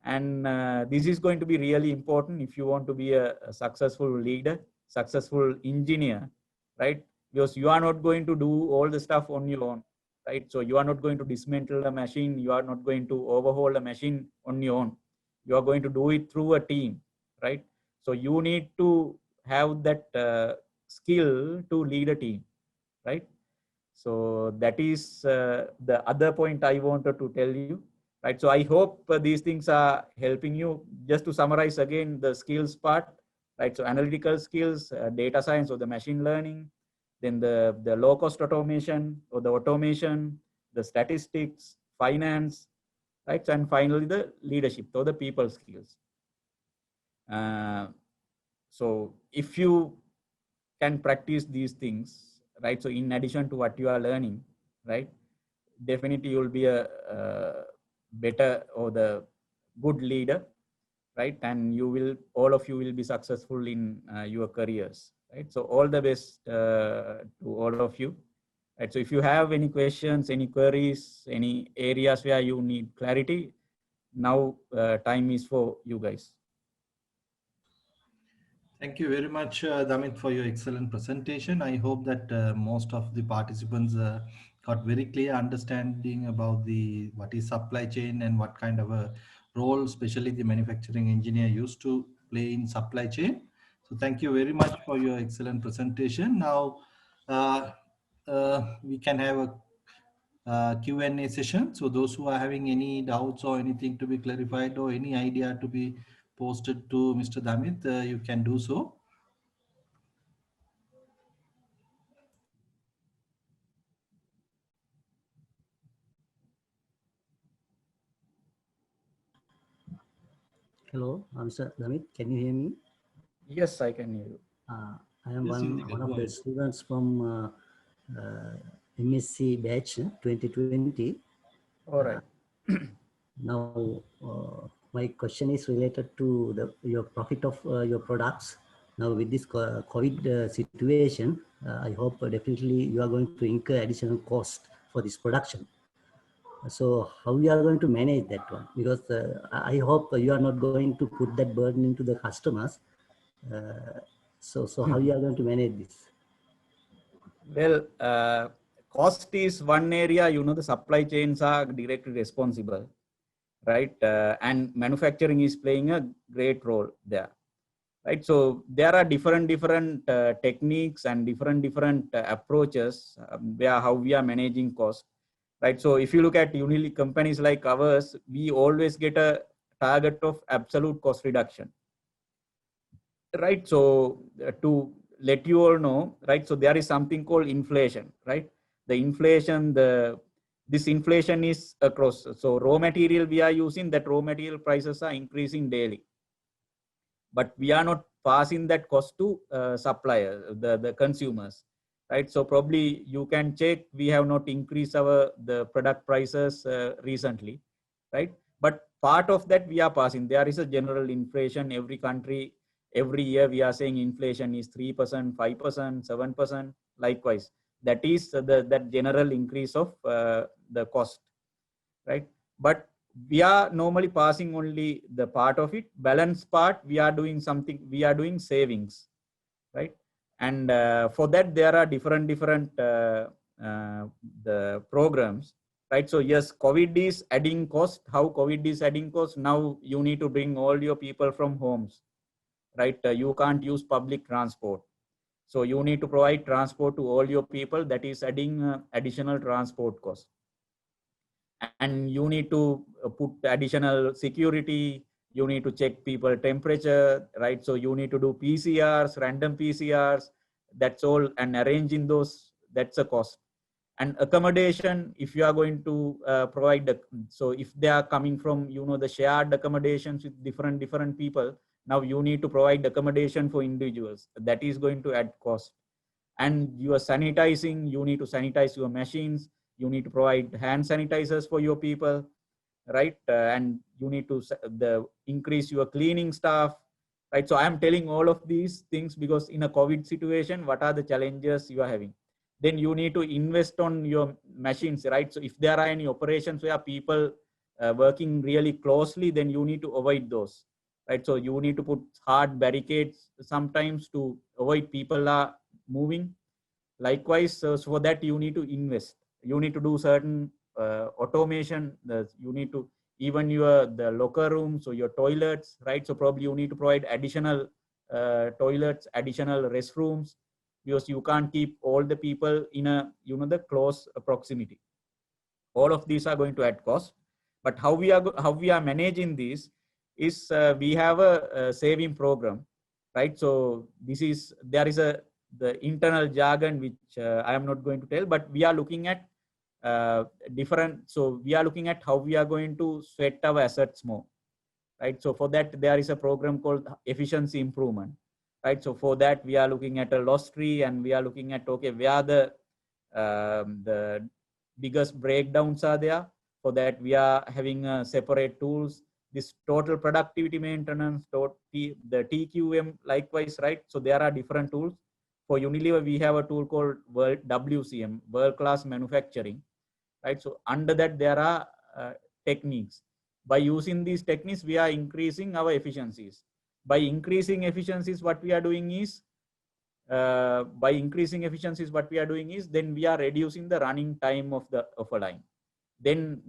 And this is going to be really important if you want to be a successful leader, successful engineer, right? Because you are not going to do all the stuff on your own, right? So you are not going to dismantle a machine. You are not going to overhaul a machine on your own. You are going to do it through a team, right? So you need to have that skill to lead a team, right? So that is the other point I wanted to tell you, right? So I hope these things are helping you. Just to summarize again, the skills part, right? So analytical skills, data science or the machine learning, then the low cost automation or the automation, the statistics, finance, right? And finally the leadership or the people skills. So if you can practice these things, right? So in addition to what you are learning, right? Definitely you'll be a better or the good leader, right? And you will, all of you will be successful in your careers, right? So all the best to all of you, right? So if you have any questions, any queries, any areas where you need clarity, now time is for you guys. Thank you very much, Damit, for your excellent presentation. I hope that most of the participants got very clear understanding about the what is supply chain and what kind of a role, especially the manufacturing engineer used to play in supply chain. So thank you very much for your excellent presentation. Now we can have a Q&A session. So those who are having any doubts or anything to be clarified or any idea to be posted to Mr. Damit, you can do so. Hello, Mr. Damit. Can you hear me? Yes, I can hear you. I am Yes, one of the students from MSc batch 2020. All right. Now, my question is related to your profit of your products. Now, with this COVID situation, I hope definitely you are going to incur additional cost for this production. So how we are going to manage that one? Because I hope you are not going to put that burden into the customers. So how you are going to manage this? Well, cost is one area, you know, the supply chains are directly responsible, right? And manufacturing is playing a great role there, right? So there are different techniques and different approaches where how we are managing cost, right? So if you look at companies like ours, we always get a target of absolute cost reduction, right? So to let you all know, right? So there is something called inflation, right? The inflation, this inflation is across. So raw material we are using, that raw material prices are increasing daily, but we are not passing that cost to suppliers, the consumers, right? So probably you can check, we have not increased the product prices recently, right? But part of that we are passing. There is a general inflation. Every country, every year we are saying inflation is 3%, 5%, 7%. Likewise, that is that general increase of the cost, right? But we are normally passing only the part of it. Balance part, we are doing something, we are doing savings, right? And for that there are different the programs, right? So yes, COVID is adding cost. How COVID is adding cost? Now you need to bring all your people from homes, right? You can't use public transport, so you need to provide transport to all your people. That is adding additional transport cost. And you need to put additional security. You need to check people temperature, right? So you need to do PCRs, random PCRs. That's all, and arranging those, that's a cost. And accommodation, if you are going to provide so if they are coming from, you know, the shared accommodations with different people, now you need to provide accommodation for individuals. That is going to add cost. And you are sanitizing, you need to sanitize your machines. You need to provide hand sanitizers for your people, right? And you need to increase your cleaning staff, right? So I am telling all of these things because in a COVID situation, what are the challenges you are having? Then you need to invest on your machines, right? So if there are any operations where people working really closely, then you need to avoid those, right? So you need to put hard barricades sometimes to avoid people are moving. Likewise, so for that you need to invest you need to do certain automation. You need to, even the locker rooms, so your toilets, right? So probably you need to provide additional toilets, additional restrooms, because you can't keep all the people in a, the close proximity. All of these are going to add cost. But how we are managing this is we have a saving program, right? So there is the internal jargon which I am not going to tell, but we are looking at different. So we are looking at how we are going to sweat our assets more, right? So for that, there is a program called efficiency improvement, right? So for that, we are looking at a loss tree, and we are looking at, okay, where the biggest breakdowns are there. For that, we are having separate tools. This total productivity maintenance, the TQM, likewise, right? So there are different tools. For Unilever, we have a tool called WCM, World Class Manufacturing, right? So under that, there are techniques. By using these techniques, we are increasing our efficiencies. By increasing efficiencies, what we are doing is, then we are reducing the running time of a line. Then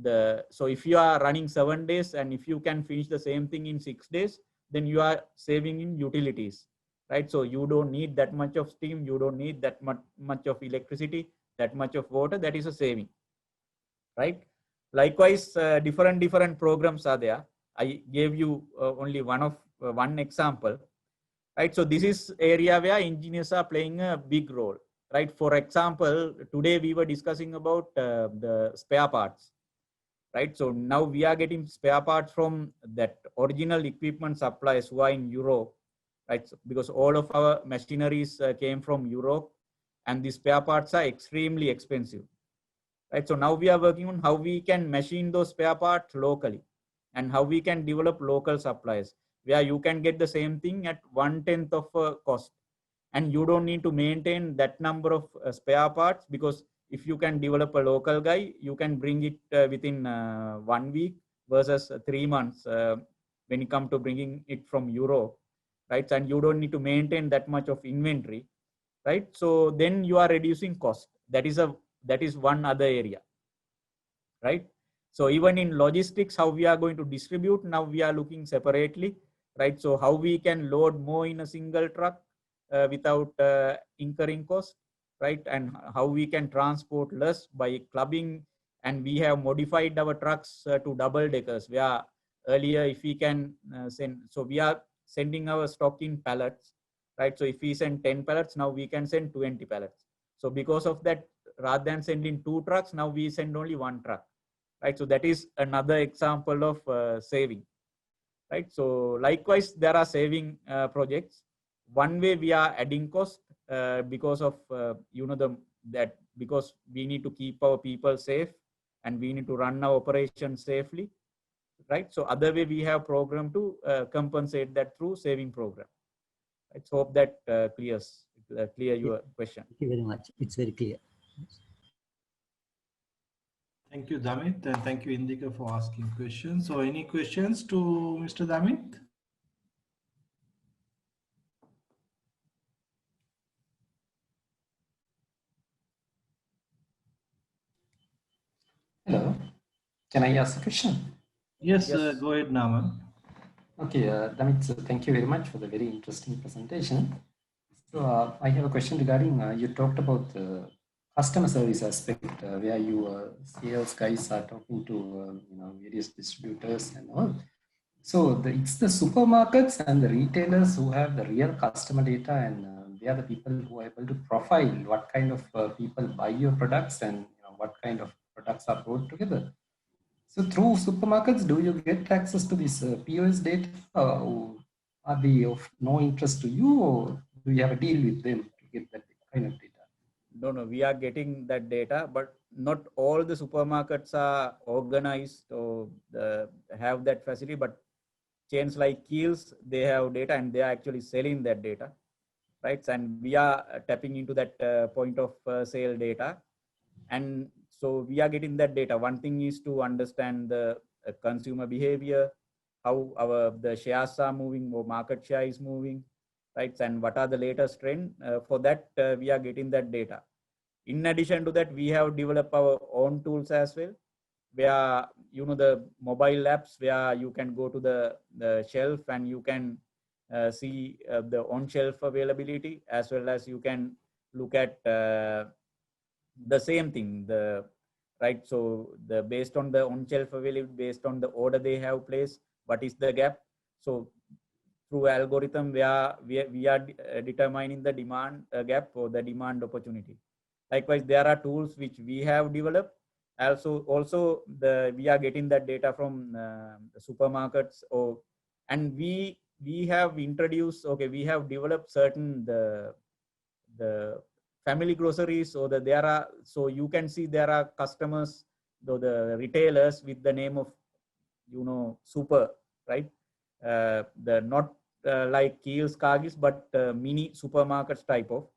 so if you are running 7 days, and if you can finish the same thing in 6 days, then you are saving in utilities, right? So you don't need that much of steam, you don't need that much of electricity, that much of water. That is a saving, right? Likewise, different programs are there. I gave you only one example, right? So this is area where engineers are playing a big role, right? For example, today we were discussing about the spare parts, right? So now we are getting spare parts from that original equipment suppliers who are in Europe, right? So because all of our machineries came from Europe, and the spare parts are extremely expensive, right? So now we are working on how we can machine those spare parts locally, and how we can develop local suppliers where you can get the same thing at 1/10 of cost, and you don't need to maintain that number of spare parts, because if you can develop a local guy, you can bring it within 1 week versus 3 months when you come to bringing it from Europe, right? And you don't need to maintain that much of inventory, right? So then you are reducing cost. That is one other area, right? So even in logistics, how we are going to distribute, now we are looking separately, right? So how we can load more in a single truck without incurring cost, right? And how we can transport less by clubbing. And we have modified our trucks to double deckers, where earlier if we can send, so we are sending our stock in pallets, right? So if we send 10 pallets, now we can send 20 pallets. So because of that, rather than sending 2 trucks, now we send only 1 truck, right? So that is another example of saving, right? So likewise, there are saving projects. One way we are adding cost because of because we need to keep our people safe, and we need to run our operations safely, right? So other way we have program to compensate that through saving program. Let's hope that clear your question. Thank you very much. It's very clear. Thank you, Damit, and thank you, Indika, for asking questions. So any questions to Mr. Damit? Hello, can I ask a question? Yes, go ahead, Nama. Okay, Damit, thank you very much for the very interesting presentation. So I have a question regarding, you talked about the customer service aspect, where you sales guys are talking to various distributors and all. So it's the supermarkets and the retailers who have the real customer data, and they are the people who are able to profile what kind of people buy your products, and what kind of products are brought together. So through supermarkets, do you get access to this POS data? Or are they of no interest to you, or do you have a deal with them to get that kind of data? No, we are getting that data, but not all the supermarkets are organized or have that facility. But chains like Kiehl's, they have data, and they are actually selling that data, right? And we are tapping into that point of sale data. And so we are getting that data. One thing is to understand the consumer behavior, how the shares are moving, or market share is moving, right? And what are the latest trend. For that, we are getting that data. In addition to that, we have developed our own tools as well, where, you know, the mobile apps where you can go to the shelf and you can see the on-shelf availability, as well as you can look at the same thing, right? So based on the on-shelf availability, based on the order they have placed, what is the gap? So through algorithm, we are determining the demand gap or the demand opportunity. Likewise, there are tools which we have developed. Also we are getting that data from the supermarkets, and we have introduced, okay, we have developed certain the family groceries, so that there are, so you can see there are customers, though the retailers with the name of, you know, super, right? The not like Kiehl's, Cargill's, but mini supermarkets type of.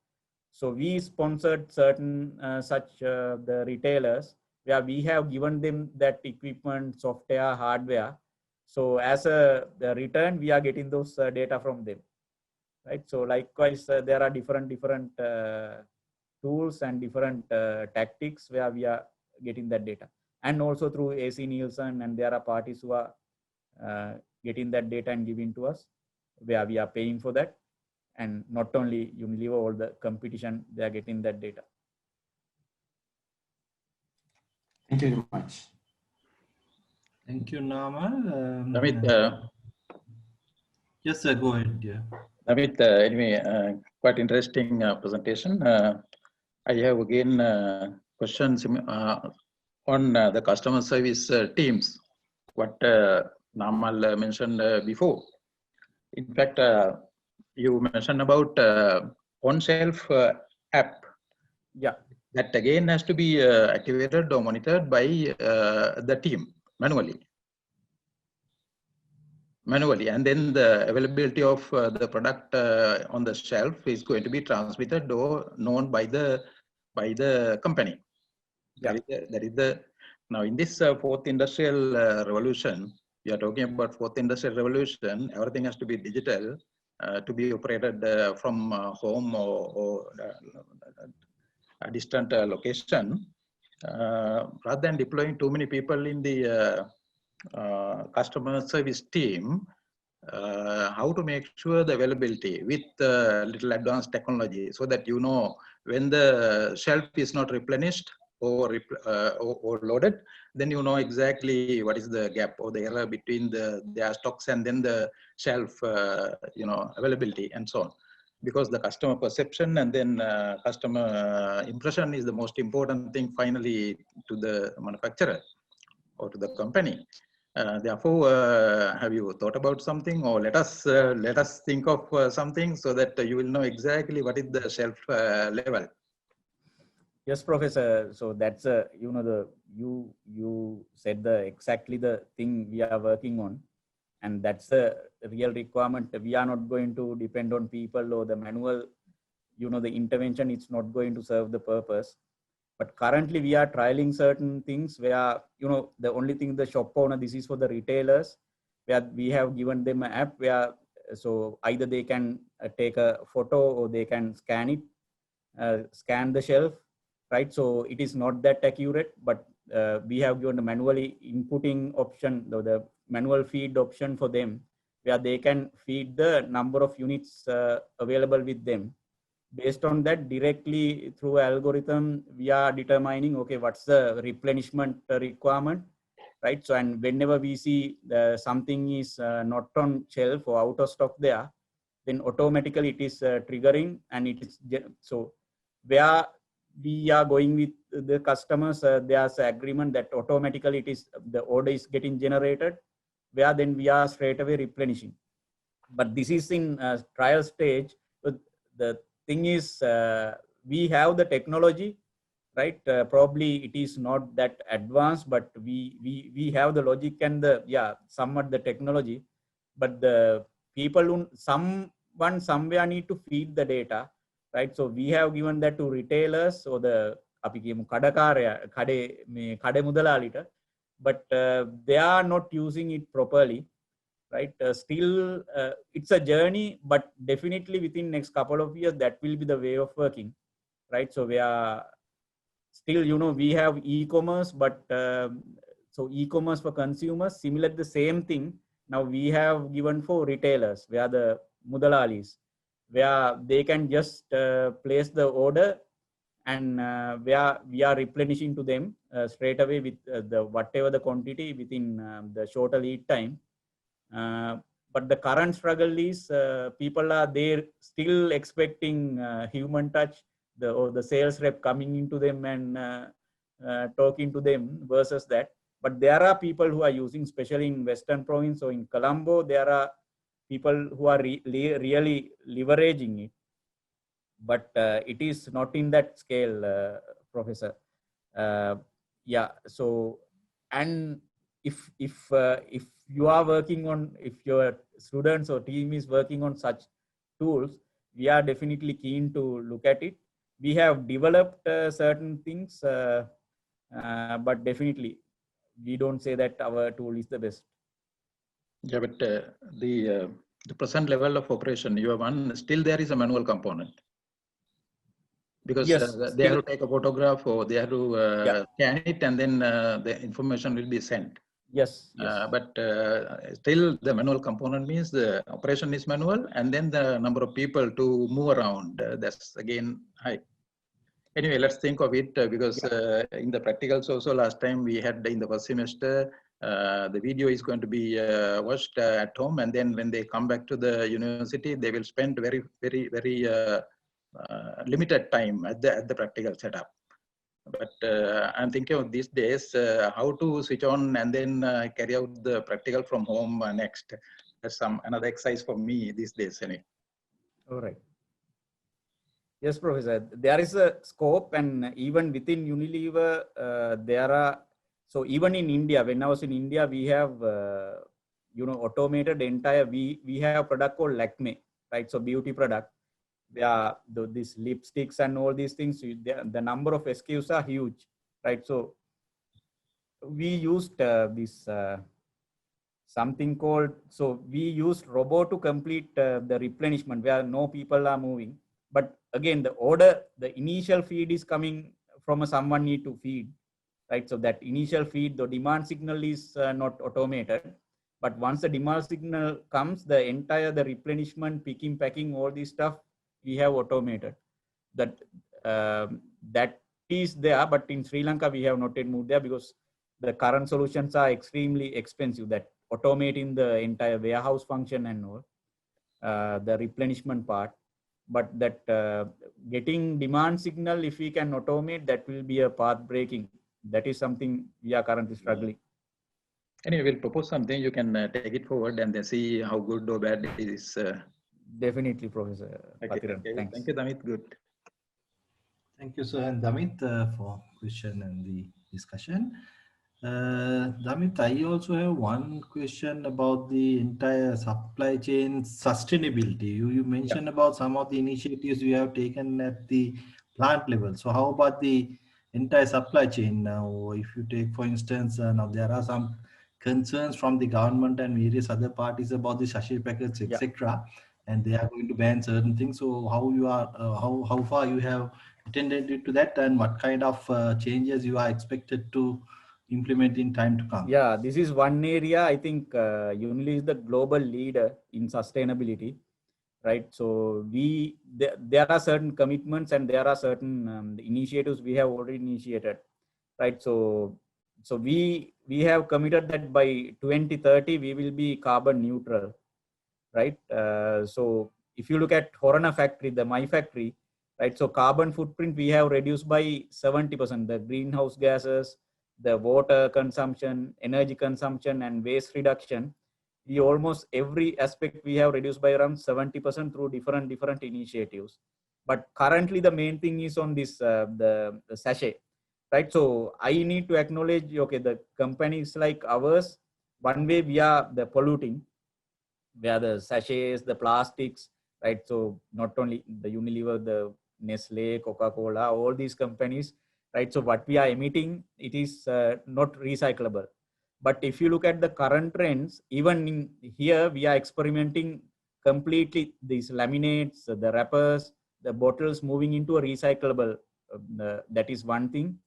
So we sponsored certain such the retailers, where we have given them that equipment, software, hardware. So as the return, we are getting those data from them, right? So likewise, there are different tools and different tactics where we are getting that data, and also through AC Nielsen, and there are parties who are getting that data and giving to us, where we are paying for that. And not only Unilever, all the competition, they are getting that data. Thank you very much. Thank you, Nama. Namit, yes, sir, go ahead. Yeah. Namit, anyway, quite interesting presentation. I have again questions on the customer service teams, what Namal mentioned before. In fact, you mentioned about on-shelf app. Yeah. That again has to be activated or monitored by the team manually. And then the availability of the product on the shelf is going to be transmitted or known by the company. Yeah. That is the now in this fourth industrial revolution. We are talking about fourth industrial revolution. Everything has to be digital to be operated from home or a distant location. Rather than deploying too many people in the customer service team, how to make sure the availability with little advanced technology, so that, you know, when the shelf is not replenished or loaded, then you know exactly what is the gap or the error between their stocks and then the shelf, you know, availability and so on. Because the customer perception and then customer impression is the most important thing finally to the manufacturer or to the company. Therefore, have you thought about something, or let us think of something so that you will know exactly what is the shelf level? Yes, Professor. So that's you know, you said exactly the thing we are working on, and that's a real requirement. We are not going to depend on people or the manual, you know, the intervention. It's not going to serve the purpose. But currently we are trialing certain things where, you know, the only thing the shop owner, this is for the retailers, where we have given them an app where, so either they can take a photo or they can scan it, scan the shelf, right? So it is not that accurate, but we have given the manually inputting option, the manual feed option for them, where they can feed the number of units available with them. Based on that, directly through algorithm, we are determining, okay, what's the replenishment requirement, right? So, and whenever we see something is not on shelf or out of stock there, then automatically it is triggering, and it is, so where we are going with the customers, there's an agreement that automatically it is, the order is getting generated, where then we are straight away replenishing. But this is in trial stage. But the thing is, we have the technology, right? Probably it is not that advanced, but we have the logic and the, somewhat the technology. But the people who, someone somewhere need to feed the data, right? So we have given that to retailers or the kade mudalalita, but they are not using it properly, right? Still, it's a journey, but definitely within next couple of years, that will be the way of working, right? So we are, still, you know, we have e-commerce, but so e-commerce for consumers, similar the same thing. Now we have given for retailers, where the mudalalis, where they can just place the order, and where we are replenishing to them straight away with the whatever the quantity within the shorter lead time. But the current struggle is people are there still expecting human touch, or the sales rep coming into them and talking to them versus that. But there are people who are using, especially in Western Province or in Colombo, there are people who are really leveraging it. But it is not in that scale, Professor. Yeah. So, and if you are working on, if your students or team is working on such tools, we are definitely keen to look at it. We have developed certain things, but definitely we don't say that our tool is the best. Yeah, but the present level of operation, you have one, still there is a manual component. Because yes, they have to take a photograph, or they have to scan it, and then the information will be sent. Yes. Yes. But still the manual component means the operation is manual, and then the number of people to move around, that's again high. Anyway, let's think of it because in the practicals also last time we had in the first semester, the video is going to be watched at home, and then when they come back to the university, they will spend very limited time at the practical setup. But I'm thinking of these days how to switch on and then carry out the practical from home next. That's another exercise for me these days. Anyway. All right. Yes, Professor. There is a scope, and even within Unilever, there are. So even in India, when I was in India, we have you know, automated entire. We have a product called Lakme, right? So beauty product. Yeah, these lipsticks and all these things, the number of SKUs are huge, right? So we used this something called, so we used robot to complete the replenishment where no people are moving. But again, the order, the initial feed is coming from someone need to feed, right? So that initial feed, the demand signal is not automated. But once the demand signal comes, the entire, the replenishment, picking, packing, all this stuff, we have automated. That that is there, but in Sri Lanka we have not yet moved there because the current solutions are extremely expensive. That automating the entire warehouse function and all, the replenishment part. But that getting demand signal, if we can automate, that will be a path breaking. That is something we are currently struggling. Anyway, we'll propose something. You can take it forward and then see how good or bad it is. Definitely, Professor Pathiran. Okay. Thanks. Thank you, Damit. Good. Thank you, sir, and Damit for question and the discussion. Damit, I also have one question about the entire supply chain sustainability. You mentioned about some of the initiatives you have taken at the plant level. So how about the entire supply chain now? If you take, for instance, now there are some concerns from the government and various other parties about the sachet packets, etc., and they are going to ban certain things. So how you are, how far you have attended to that, and what kind of changes you are expected to implement in time to come? Yeah, this is one area I think Unilever is the global leader in sustainability, right? So there are certain commitments and there are certain initiatives we have already initiated, right? So we have committed that by 2030 we will be carbon neutral, right? So if you look at Horana factory, the My factory, right? So carbon footprint we have reduced by 70%. The greenhouse gases, the water consumption, energy consumption, and waste reduction. We almost every aspect we have reduced by around 70% through different initiatives. But currently the main thing is on this the sachet, right? So I need to acknowledge, okay, the companies like ours, one way we are the polluting, where the sachets, the plastics, right? So not only the Unilever, the Nestle, Coca-Cola, all these companies, right? So what we are emitting, it is not recyclable. But if you look at the current trends, even in here, we are experimenting completely these laminates, the wrappers, the bottles moving into a recyclable. That is one thing.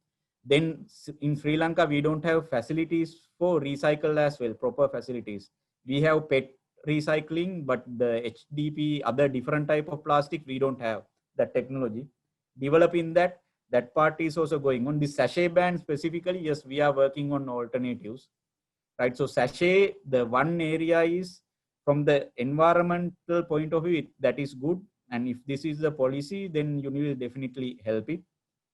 Then in Sri Lanka, we don't have facilities for recycle as well, proper facilities. We have PET recycling, but the HDP, other different type of plastic, we don't have that technology. Developing that part is also going on. The sachet ban specifically, yes, we are working on alternatives, right? So sachet, the one area is from the environmental point of view, that is good. And if this is the policy, then you will definitely help it.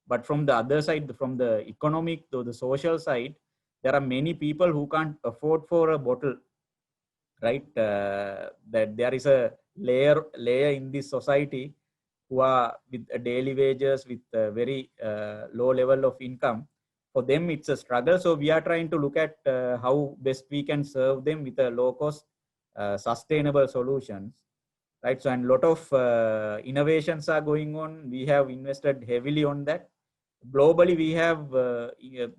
But from the other side, from the economic to the social side, there are many people who can't afford for a bottle, right? That there is a layer in this society who are with daily wages, with very low level of income. For them, it's a struggle. So we are trying to look at how best we can serve them with a low cost, sustainable solutions, right? So, and a lot of innovations are going on. We have invested heavily on that. Globally, we have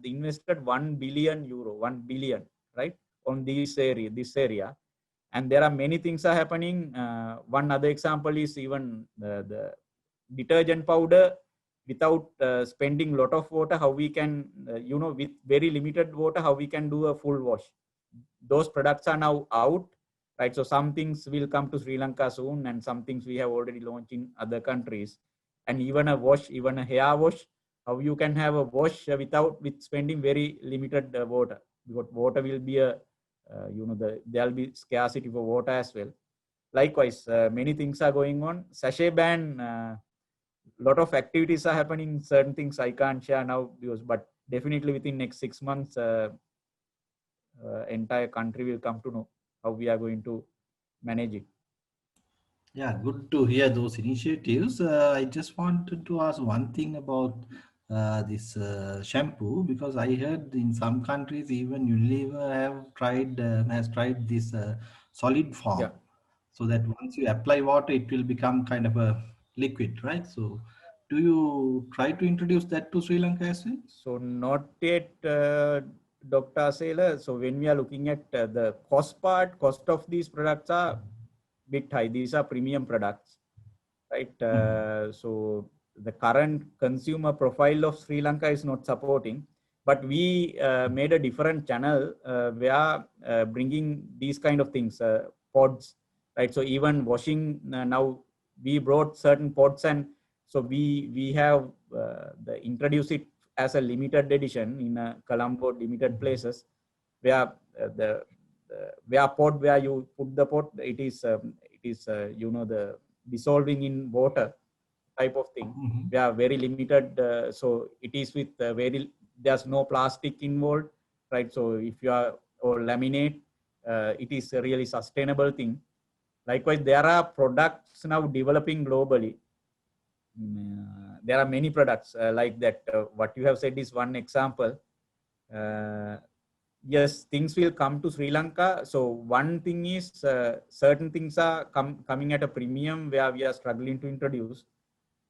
invested 1 billion euro, 1 billion, right, on this area. And there are many things are happening. One other example is even the detergent powder without spending a lot of water, how we can, with very limited water, how we can do a full wash. Those products are now out, right? So some things will come to Sri Lanka soon, and some things we have already launched in other countries. And even a wash, even a hair wash, how you can have a wash with spending very limited water, because water will be there'll be scarcity for water as well. Likewise, many things are going on. Sachet ban, lot of activities are happening. Certain things I can't share now, but definitely within next 6 months, entire country will come to know how we are going to manage it. Yeah, good to hear those initiatives. I just wanted to ask one thing about this shampoo, because I heard in some countries even Unilever has tried this solid form. Yeah. So that once you apply water, it will become kind of a liquid, right? So do you try to introduce that to Sri Lanka as well? So not yet, Dr. Sailor. So when we are looking at the cost of these products are bit high. These are premium products, right? So the current consumer profile of Sri Lanka is not supporting, but we made a different channel where bringing these kind of things, pods, right? So even washing, now we brought certain pods, and so we have introduced it as a limited edition in Colombo limited places, where where pod, where you put the pot, it is the dissolving in water type of thing. We are very limited, so it is with there's no plastic involved, right? So if you are or laminate, it is a really sustainable thing. Likewise, there are products now developing globally. There are many products like that. What you have said is one example. Yes, things will come to Sri Lanka. So one thing is certain things are coming at a premium where we are struggling to introduce.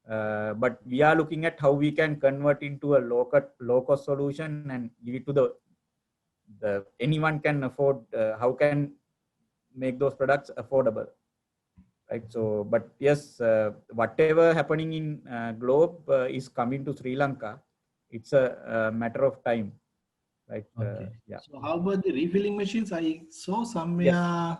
But we are looking at how we can convert into a low cost solution and give it to the anyone can afford. How can make those products affordable, right? So, but yes, whatever happening in globe is coming to Sri Lanka. It's a matter of time, right? Okay. Yeah. So how about the refilling machines? I saw somewhere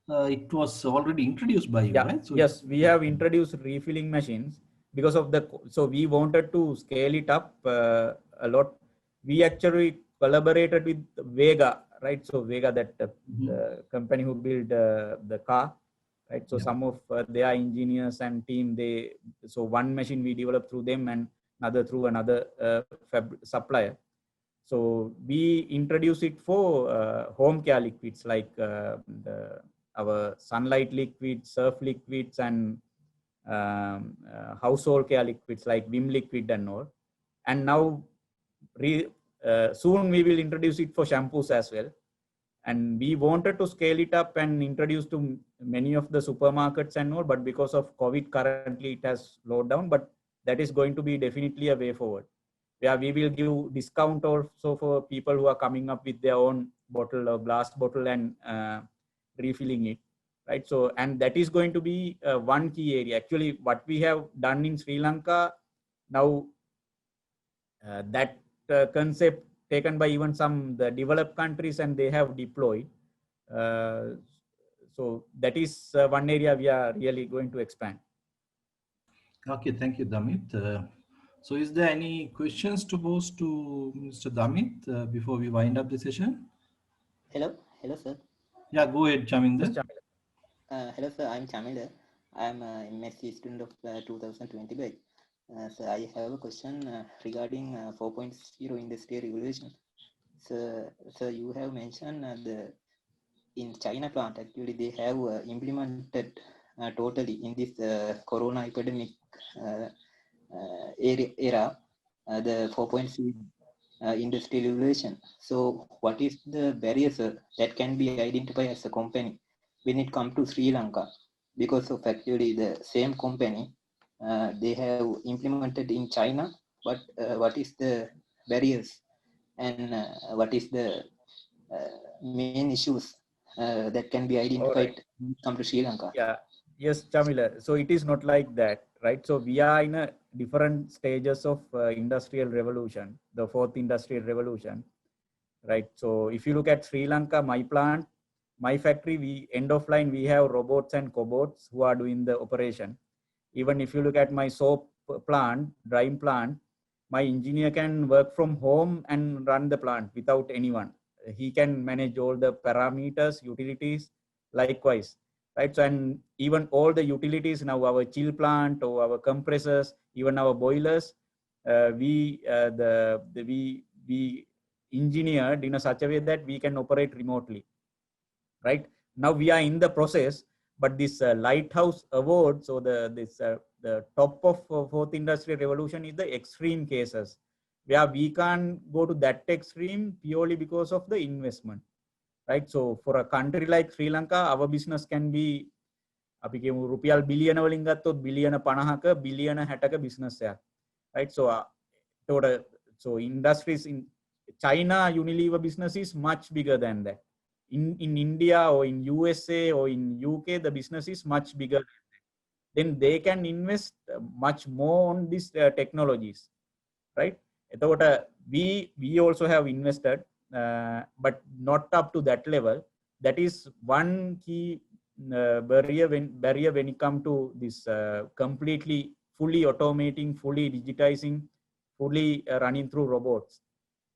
it was already introduced by you, Yeah. right? So yes, we have introduced refilling machines because of so we wanted to scale it up a lot. We actually collaborated with Vega, right? So Vega, that the company who built the car, right? So some of their engineers and team, so one machine we developed through them and another through another supplier. So we introduce it for home care liquids like our sunlight liquids, surf liquids, and household care liquids like Vim liquid and all. And now soon we will introduce it for shampoos as well. And we wanted to scale it up and introduce to many of the supermarkets and all, but because of COVID currently it has slowed down, but that is going to be definitely a way forward. Yeah, we will give discount also for people who are coming up with their own bottle or glass bottle and refilling it, right? So, and that is going to be one key area. Actually, what we have done in Sri Lanka now, that concept taken by even some the developed countries, and they have deployed. So that is one area we are really going to expand. Okay, thank you, Damit. So is there any questions to pose to Mr. Damit before we wind up the session? Hello, sir. Yeah, go ahead, Chaminder. Hello, sir. I'm Chaminder. I'm a MSc student of 2020 batch. So I have a question regarding 4.0 Industrial Revolution. So you have mentioned in China plant, actually they have implemented totally in this corona epidemic era the 4.0 industrial revolution. So what is the barriers that can be identified as a company when it comes to Sri Lanka? Because of actually the same company they have implemented in China, but what is the barriers and what is the main issues that can be identified when it comes to Sri Lanka? Yeah. Yes, Chamila. So it is not like that, right? So we are in a different stages of industrial revolution, the fourth industrial revolution, right? So if you look at Sri Lanka, my plant, my factory, we end of line, we have robots and cobots who are doing the operation. Even if you look at my soap plant, drying plant, my engineer can work from home and run the plant without anyone. He can manage all the parameters, utilities, likewise. Right, so and even all the utilities now, our chill plant or our compressors, even our boilers, we engineered in a such a way that we can operate remotely. Right now, we are in the process, but this Lighthouse Award, so the top of fourth industrial revolution is the extreme cases where we can't go to that extreme purely because of the investment. Right, so for a country like Sri Lanka, our business can be අපි කියමු රුපියල් බිලියන වලින් ගත්තොත් බිලියන 50ක බිලියන 60ක business එකක්. Right, so so industries in China, Unilever business is much bigger than that. In India or in USA or in UK, the business is much bigger. Then they can invest much more on these technologies, right? We also have invested, but not up to that level. That is one key barrier when it comes to this completely fully automating, fully digitizing, fully running through robots,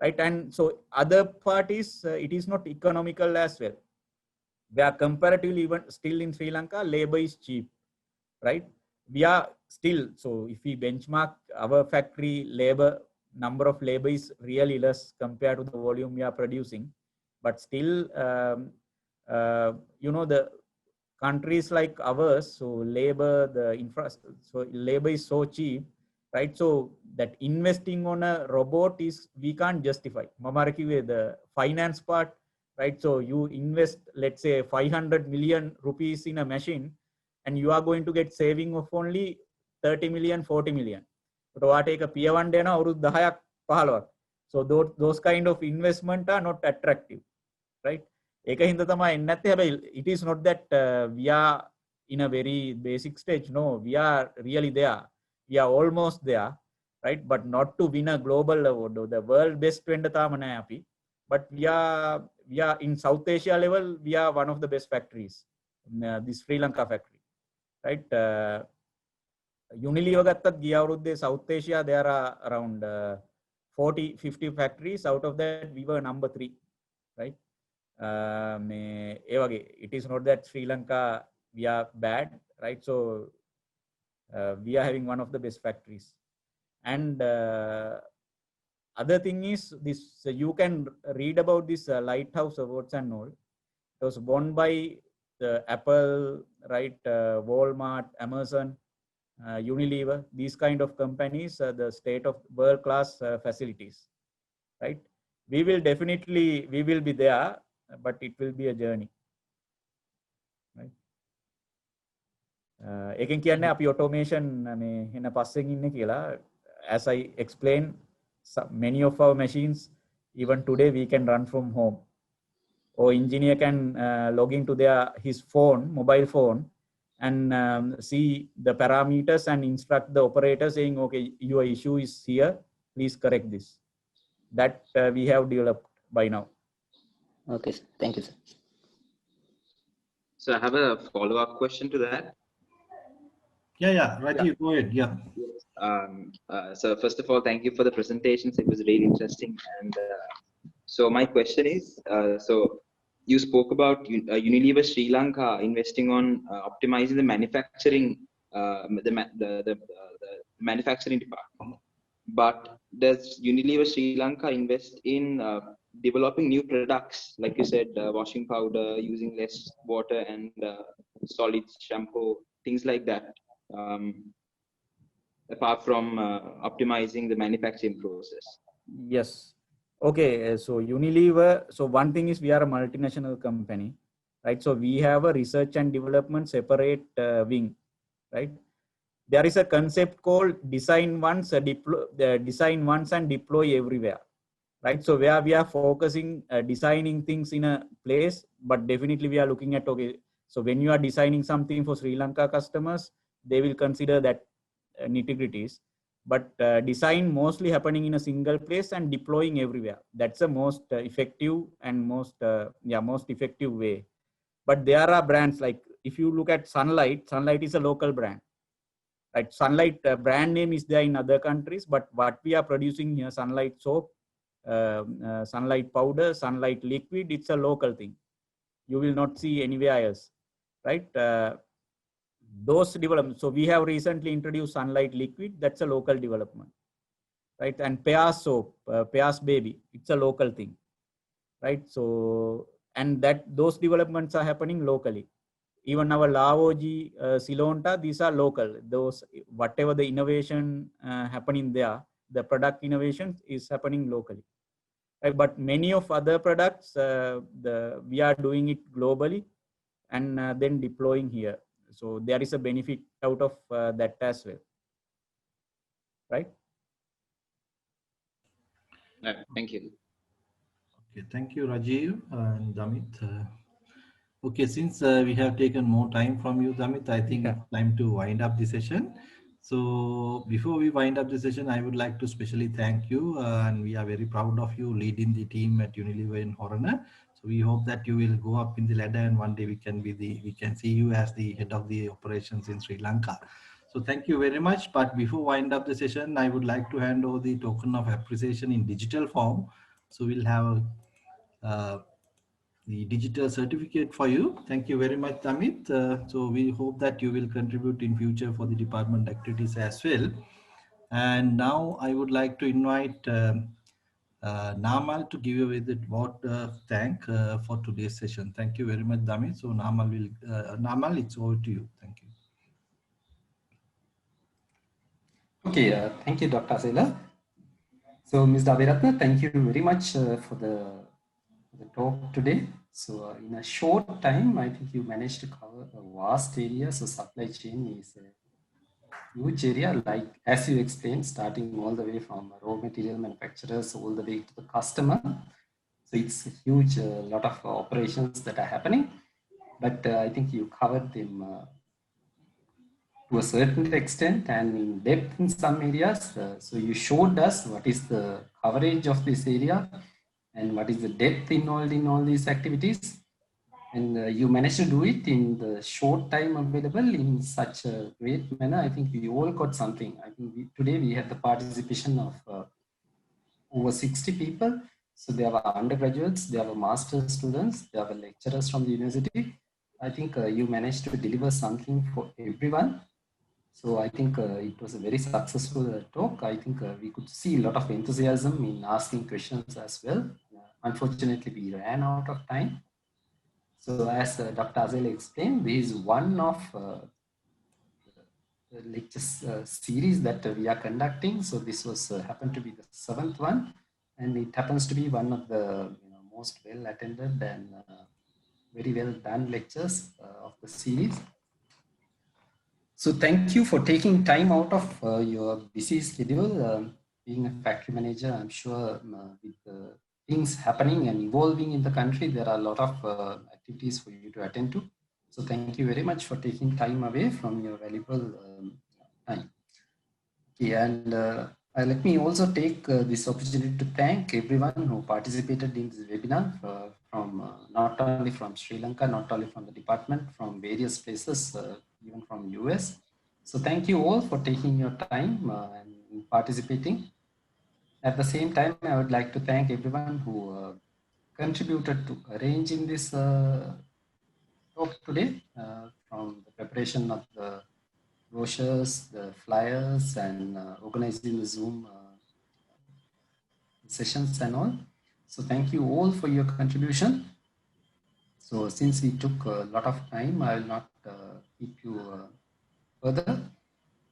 right? And so other part is it is not economical as well. Where comparatively, even still in Sri Lanka, labor is cheap, right? We are still, so if we benchmark our factory labor, number of labor is really less compared to the volume we are producing, but still, the countries like ours, so labor, so labor is so cheap, right? So that investing on a robot is, we can't justify. Mamaraki, the finance part, right? So you invest, let's say 500 million rupees in a machine, and you are going to get saving of only 30 million, 40 million. But take a Pier 1 dena or 10ක් 15ක්. So those kind of investment are not attractive, right? It is not that we are in a very basic stage. No, we are really there. We are almost there, right? But not to win a global award or the world best vendor. But we are in South Asia level. We are one of the best factories in this Sri Lanka factory, right? Unilever gattad giya avurudde South Asia, there are around 40-50 factories. Out of that, we were number 3, right? It is not that Sri Lanka we are bad, right? So we are having one of the best factories. And other thing is this, you can read about this Lighthouse Awards and all. It was won by the Apple, right? Walmart, Amazon, Unilever, these kind of companies, the state of world-class facilities, right? We will be there, but it will be a journey, right? Ekin kiyanne api automation me hena passen inne kiyala. As I explained, many of our machines, even today, we can run from home. Or engineer can log into his mobile phone, and see the parameters and instruct the operator saying, okay, your issue is here, please correct this. that we have developed by now. Okay, sir. Thank you, sir. So I have a follow-up question to that. Yeah, Rajiv, go ahead. Yeah. So first of all, thank you for the presentations. It was really interesting. And so my question is, so you spoke about Unilever Sri Lanka investing on optimizing the manufacturing, the manufacturing department. But does Unilever Sri Lanka invest in developing new products, like you said, washing powder, using less water and solid shampoo, things like that? Apart from optimizing the manufacturing process. Yes. Okay. So Unilever. So one thing is we are a multinational company, right? So we have a research and development separate wing, right? There is a concept called design once, design once and deploy everywhere, right? So where we are focusing designing things in a place, but definitely we are looking at, okay, so when you are designing something for Sri Lanka customers, they will consider that nitty-gritties, but design mostly happening in a single place and deploying everywhere. That's the most effective and most effective way. But there are brands like, if you look at Sunlight is a local brand, right? Sunlight brand name is there in other countries, but what we are producing here, Sunlight soap, Sunlight powder, Sunlight liquid, it's a local thing. You will not see anywhere else, right? Those developments. So we have recently introduced Sunlight liquid. That's a local development, right? And Pears soap, Pears baby, it's a local thing, right? So, and that those developments are happening locally. Even our Lavoji, Silonta, these are local. Those, whatever the innovation happening there, the product innovation is happening locally. Right? But many of other products, we are doing it globally and then deploying here. So there is a benefit out of that as well, right? Thank you. Okay, thank you, Rajiv and Damit. Okay, since we have taken more time from you, Damit, I think it's time to wind up the session. So before we wind up the session, I would like to specially thank you, and we are very proud of you leading the team at Unilever in Horana. So we hope that you will go up in the ladder, and one day we can see you as the head of the operations in Sri Lanka. So thank you very much. But before wind up the session, I would like to hand over the token of appreciation in digital form. So we'll have the digital certificate for you. Thank you very much, Amit. So we hope that you will contribute in future for the department activities as well. And now I would like to invite Namal to give you the vote thank for today's session. Thank you very much, Damit. So Namal, it's over to you. Thank you. Okay, thank you, Dr. Azela. So, Ms. Daviratna, thank you very much for the talk today. So, in a short time, I think you managed to cover a vast area. So, supply chain is a huge area, like as you explained, starting all the way from raw material manufacturers all the way to the customer. So, it's a huge lot of operations that are happening. But I think you covered them to a certain extent and in depth in some areas. So you showed us what is the coverage of this area and what is the depth involved in all these activities. And you managed to do it in the short time available in such a great manner. I think we all got something. I think today we had the participation of over 60 people. So there were undergraduates, there were master's students, there were lecturers from the university. I think you managed to deliver something for everyone. So I think it was a very successful talk. I think we could see a lot of enthusiasm in asking questions as well. Unfortunately, we ran out of time. So as Dr. Azela explained, this is one of the lectures series that we are conducting. So this was happened to be the 7th one, and it happens to be one of the most well attended and very well done lectures of the series. So thank you for taking time out of your busy schedule. Being a factory manager, I'm sure with things happening and evolving in the country, there are a lot of activities for you to attend to. So thank you very much for taking time away from your valuable time. Okay, and Let me also take this opportunity to thank everyone who participated in this webinar from not only from Sri Lanka, not only from the department, from various places, even from US. So thank you all for taking your time and participating. At the same time, I would like to thank everyone who contributed to arranging this talk today, from the preparation of the brochures, the flyers, and organizing the Zoom sessions and all. So thank you all for your contribution. So since we took a lot of time, I will not keep you further.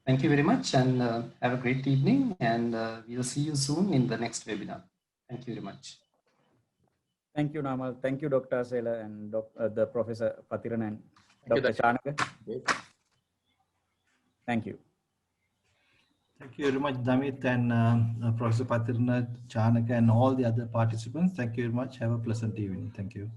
Thank you very much, and have a great evening, and we'll see you soon in the next webinar. Thank you very much. Thank you, Namal. Thank you, Dr. Asela and the Professor Pathiran and Dr. Chanaka. Thank you. Thank you very much, Damit and Professor Pathirana, Chanaka, and all the other participants. Thank you very much. Have a pleasant evening. Thank you.